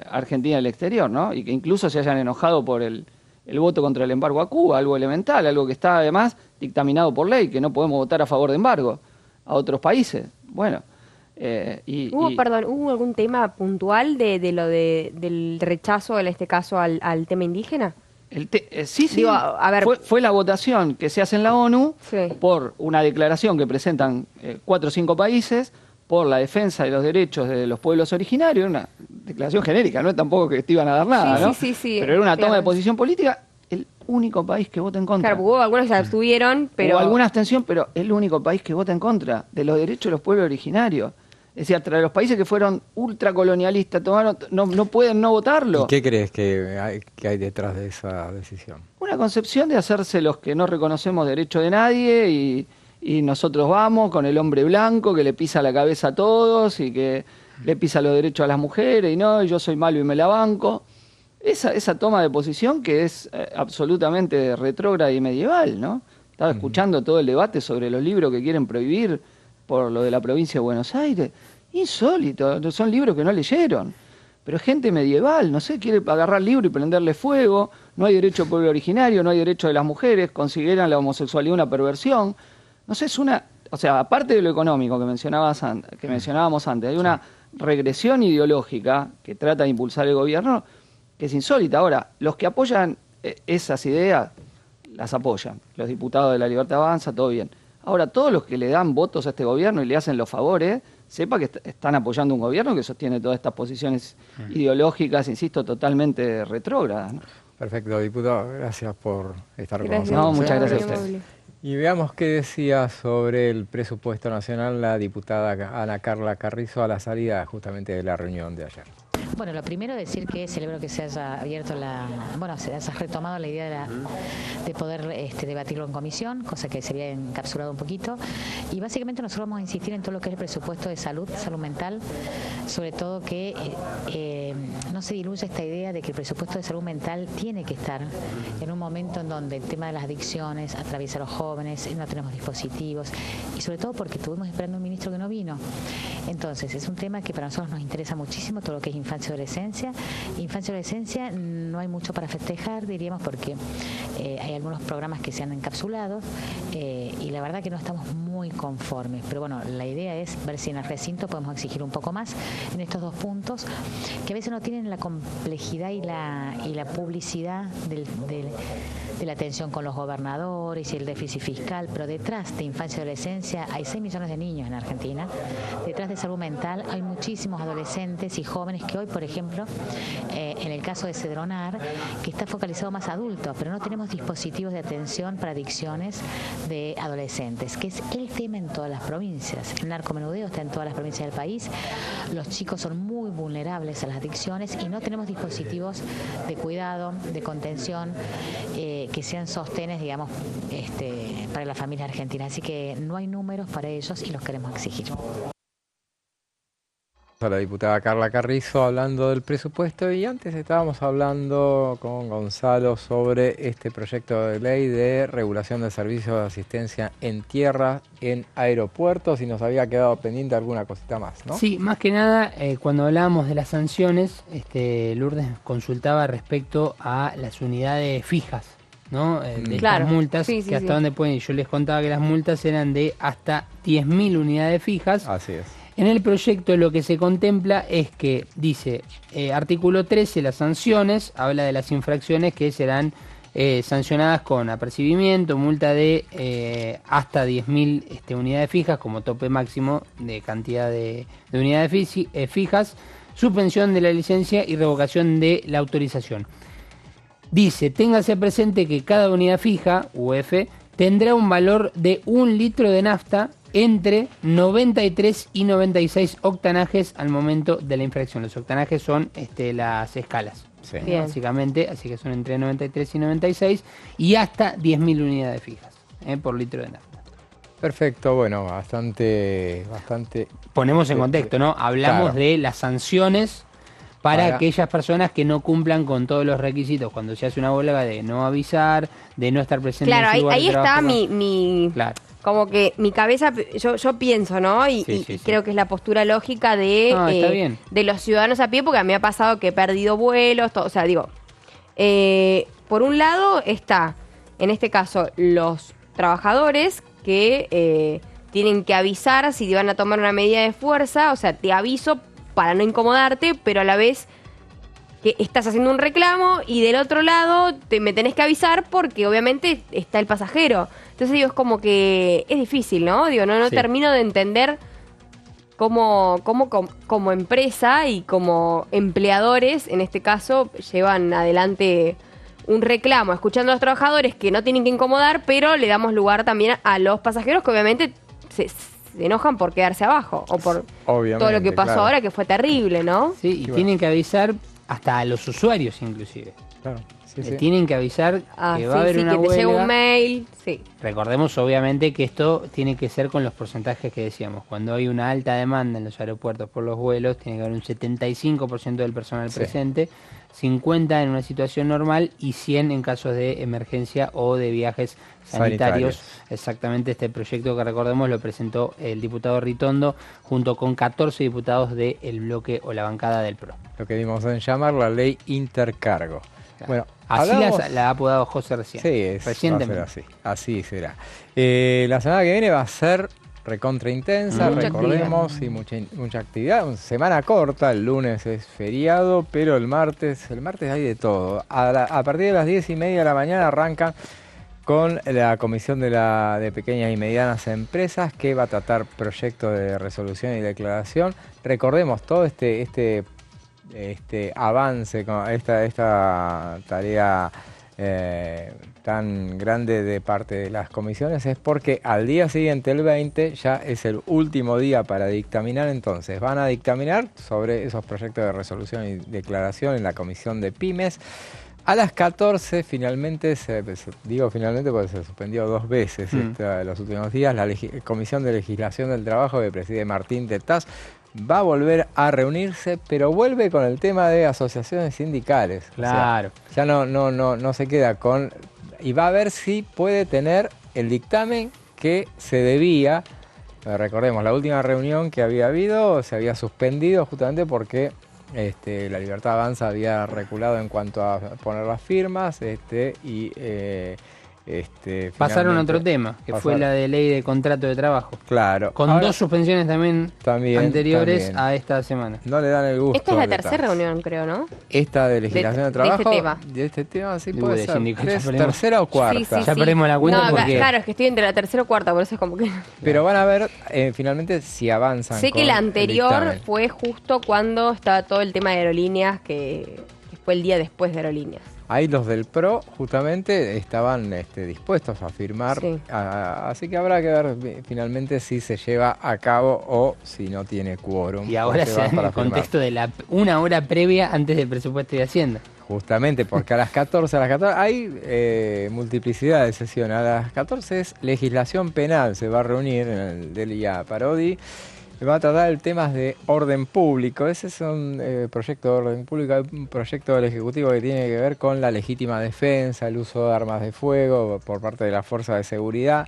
Argentina en el exterior, ¿no? Y que incluso se hayan enojado por el voto contra el embargo a Cuba, algo elemental, algo que está además dictaminado por ley, que no podemos votar a favor de embargo a otros países. Bueno, ¿Hubo algún tema puntual del rechazo, en este caso, al tema indígena? Sí. Digo, a ver, fue la votación que se hace en la ONU por una declaración que presentan 4 o 5 países por la defensa de los derechos de los pueblos originarios, una declaración genérica, no es tampoco que te iban a dar nada, ¿no? Sí. Pero era una toma de posición política. único país que vota en contra. Claro, hubo algunos que se abstuvieron, pero... Hubo alguna abstención, pero es el único país que vota en contra de los derechos de los pueblos originarios. Es decir, los países que fueron ultracolonialistas no pueden no votarlo. ¿Y qué crees que hay detrás de esa decisión? Una concepción de hacerse los que no reconocemos derecho de nadie y nosotros vamos con el hombre blanco que le pisa la cabeza a todos y que le pisa los derechos a las mujeres y yo soy malo y me la banco. Esa toma de posición que es absolutamente retrógrada y medieval, ¿no? Estaba escuchando todo el debate sobre los libros que quieren prohibir por lo de la provincia de Buenos Aires. Insólito, son libros que no leyeron. Pero gente medieval, no sé, quiere agarrar el libro y prenderle fuego, no hay derecho al pueblo originario, no hay derecho de las mujeres, consideran la homosexualidad una perversión. No sé, aparte de lo económico que mencionábamos antes, hay una regresión ideológica que trata de impulsar el gobierno que es insólita. Ahora, los que apoyan esas ideas, las apoyan. Los diputados de La Libertad Avanza, todo bien. Ahora, todos los que le dan votos a este gobierno y le hacen los favores, sepa que están apoyando un gobierno que sostiene todas estas posiciones ideológicas, insisto, totalmente retrógradas, ¿no? Perfecto, diputado. Gracias por estar con nosotros. No, muchas gracias a usted. Y veamos qué decía sobre el presupuesto nacional la diputada Ana Carla Carrizo a la salida justamente de la reunión de ayer. Bueno, lo primero decir que celebro que se haya abierto se haya retomado la idea de poder debatirlo en comisión, cosa que se había encapsulado un poquito. Y básicamente nosotros vamos a insistir en todo lo que es el presupuesto de salud mental, sobre todo que no se diluya esta idea de que el presupuesto de salud mental tiene que estar en un momento en donde el tema de las adicciones atraviesa a los jóvenes, no tenemos dispositivos y sobre todo porque estuvimos esperando un ministro que no vino. Entonces, es un tema que para nosotros nos interesa muchísimo, todo lo que es infancia y adolescencia. Infancia y adolescencia no hay mucho para festejar, diríamos, porque hay algunos programas que se han encapsulado y la verdad que no estamos muy conformes. Pero bueno, la idea es ver si en el recinto podemos exigir un poco más en estos dos puntos, que a veces no tienen la complejidad y la publicidad de la atención con los gobernadores y el déficit fiscal, pero detrás de infancia y adolescencia hay 6 millones de niños en Argentina. Detrás de salud mental hay muchísimos adolescentes y jóvenes que hoy, por ejemplo, en el caso de Cedronar, que está focalizado más a adultos, pero no tenemos dispositivos de atención para adicciones de adolescentes, que es el tema en todas las provincias. El narcomenudeo está en todas las provincias del país, los chicos son muy vulnerables a las adicciones y no tenemos dispositivos de cuidado, de contención, que sean sostenes, digamos, para las familias argentinas. Así que no hay números para ellos y los queremos exigir. La diputada Carla Carrizo hablando del presupuesto y antes estábamos hablando con Gonzalo sobre este proyecto de ley de regulación de servicios de asistencia en tierra en aeropuertos y nos había quedado pendiente alguna cosita más, ¿no? Sí, más que nada cuando hablábamos de las sanciones, Lourdes consultaba respecto a las unidades fijas, ¿no? De las multas, que hasta dónde pueden ir. Yo les contaba que las multas eran de hasta 10.000 unidades fijas. Así es. En el proyecto lo que se contempla es que dice, artículo 13, las sanciones, habla de las infracciones que serán sancionadas con apercibimiento, multa de hasta 10.000 unidades fijas como tope máximo de cantidad de unidades fijas, suspensión de la licencia y revocación de la autorización. Dice, téngase presente que cada unidad fija, UF, tendrá un valor de 1 litro de nafta entre 93 y 96 octanajes al momento de la infracción. Los octanajes son las escalas, básicamente, así que son entre 93 y 96 y hasta 10.000 unidades fijas por litro de nafta. Perfecto, bueno, bastante... Ponemos en contexto, ¿no? Hablamos de las sanciones para aquellas personas que no cumplan con todos los requisitos cuando se hace una huelga de no avisar, de no estar presente en su lugar de trabajo. Claro, ahí está mi como que mi cabeza, yo pienso, ¿no? Y creo que es la postura lógica de los ciudadanos a pie, porque a mí me ha pasado que he perdido vuelos, todo, o sea, digo, por un lado está, en este caso, los trabajadores que tienen que avisar si te van a tomar una medida de fuerza, o sea, te aviso para no incomodarte, pero a la vez que estás haciendo un reclamo y del otro lado me tenés que avisar porque obviamente está el pasajero. Entonces digo, es como que es difícil, ¿no? Digo, no termino de entender cómo como empresa y como empleadores, en este caso, llevan adelante un reclamo, escuchando a los trabajadores que no tienen que incomodar, pero le damos lugar también a los pasajeros que obviamente se enojan por quedarse abajo o por todo lo que pasó ahora, que fue terrible, ¿no? Sí, y tienen que avisar hasta a los usuarios inclusive. Claro. Tienen que avisar que va a haber una que te huelga. llega un mail, sí. Recordemos obviamente que esto tiene que ser con los porcentajes que decíamos. Cuando hay una alta demanda en los aeropuertos por los vuelos, tiene que haber un 75% del personal presente, 50 en una situación normal y 100 en casos de emergencia o de viajes sanitarios. Exactamente, este proyecto que recordemos lo presentó el diputado Ritondo junto con 14 diputados del bloque o la bancada del PRO. Lo que dimos en llamar la ley intercargo. Bueno, así la ha apodado José recién. Sí, recientemente. Va a ser así será. La semana que viene va a ser recontra intensa, recordemos, y mucha actividad. Una semana corta, el lunes es feriado, pero el martes hay de todo. A partir de las 10:30 de la mañana arrancan con la Comisión de Pequeñas y Medianas Empresas, que va a tratar proyectos de resolución y declaración. Recordemos todo este avance con esta tarea tan grande de parte de las comisiones es porque al día siguiente, el 20, ya es el último día para dictaminar. Entonces van a dictaminar sobre esos proyectos de resolución y declaración en la Comisión de Pymes. A las 14 finalmente, digo finalmente porque se suspendió 2 veces los últimos días, la Comisión de Legislación del Trabajo que preside Martín Tetaz va a volver a reunirse, pero vuelve con el tema de asociaciones sindicales. Claro. O sea, ya no se queda con... Y va a ver si puede tener el dictamen que se debía. Recordemos, la última reunión que había habido se había suspendido justamente porque la Libertad Avanza había reculado en cuanto a poner las firmas pasaron a otro tema, que fue la de ley de contrato de trabajo. Claro. Con 2 suspensiones también anteriores a esta semana. No le dan el gusto. Esta es la tercera reunión, creo, ¿no? Esta de legislación de trabajo. De este tema sí puede ser. ¿Tercera o cuarta? Sí. Ya perdimos la cuenta porque... Claro, es que estoy entre la tercera o cuarta, por eso es como que... Pero van a ver finalmente si avanzan. Sé que la anterior fue justo cuando estaba todo el tema de aerolíneas, que fue el día después de aerolíneas. Ahí los del PRO justamente estaban dispuestos a firmar, así que habrá que ver finalmente si se lleva a cabo o si no tiene quórum. Y ahora se da en el contexto de una hora previa antes del presupuesto de Hacienda. Justamente, porque a las 14 hay multiplicidad de sesiones. A las 14 es legislación penal, se va a reunir en el Delia Parodi. Va a tratar el tema de orden público. Ese es un proyecto de orden público, un proyecto del Ejecutivo que tiene que ver con la legítima defensa, el uso de armas de fuego por parte de la fuerza de seguridad.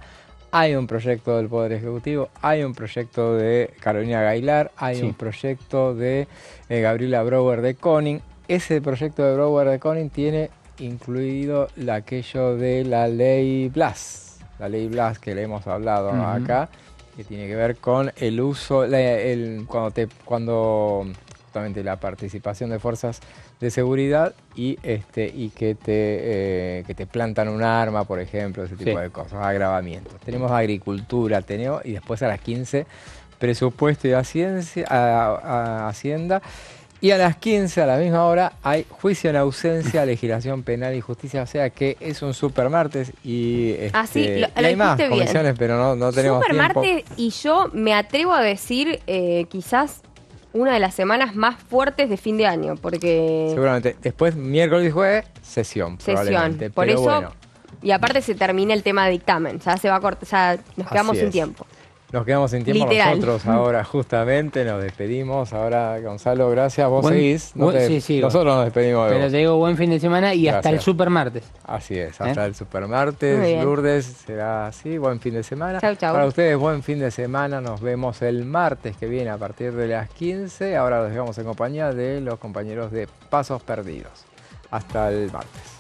Hay un proyecto del Poder Ejecutivo, hay un proyecto de Carolina Gaylar, hay un proyecto de Gabriela Brouwer de Koning. Ese proyecto de Brouwer de Koning tiene incluido aquello de la ley Blas, que le hemos hablado acá, que tiene que ver con el uso, cuando justamente la participación de fuerzas de seguridad y que te plantan un arma, por ejemplo, ese tipo de cosas, agravamientos. Tenemos agricultura, y después a las 15 presupuesto y Hacienda. Y a las 15, a la misma hora, hay juicio en ausencia, legislación penal y justicia. O sea que es un supermartes y, y hay más comisiones, pero no tenemos supermartes tiempo. Y yo me atrevo a decir quizás una de las semanas más fuertes de fin de año, porque... Seguramente. Después, miércoles y jueves, sesión, probablemente. Por pero eso, bueno. Y aparte se termina el tema de dictamen. Ya se va a cortar, ya nos quedamos sin tiempo. Nos quedamos sin tiempo. Literal. Nosotros ahora justamente nos despedimos. Ahora, Gonzalo, gracias. Vos seguís. Nosotros nos despedimos de Pero vos. te digo buen fin de semana y hasta el supermartes. Así es, hasta el supermartes. Lourdes, será así. Buen fin de semana. Chau. Para ustedes, buen fin de semana. Nos vemos el martes que viene a partir de las 15. Ahora los dejamos en compañía de los compañeros de Pasos Perdidos. Hasta el martes.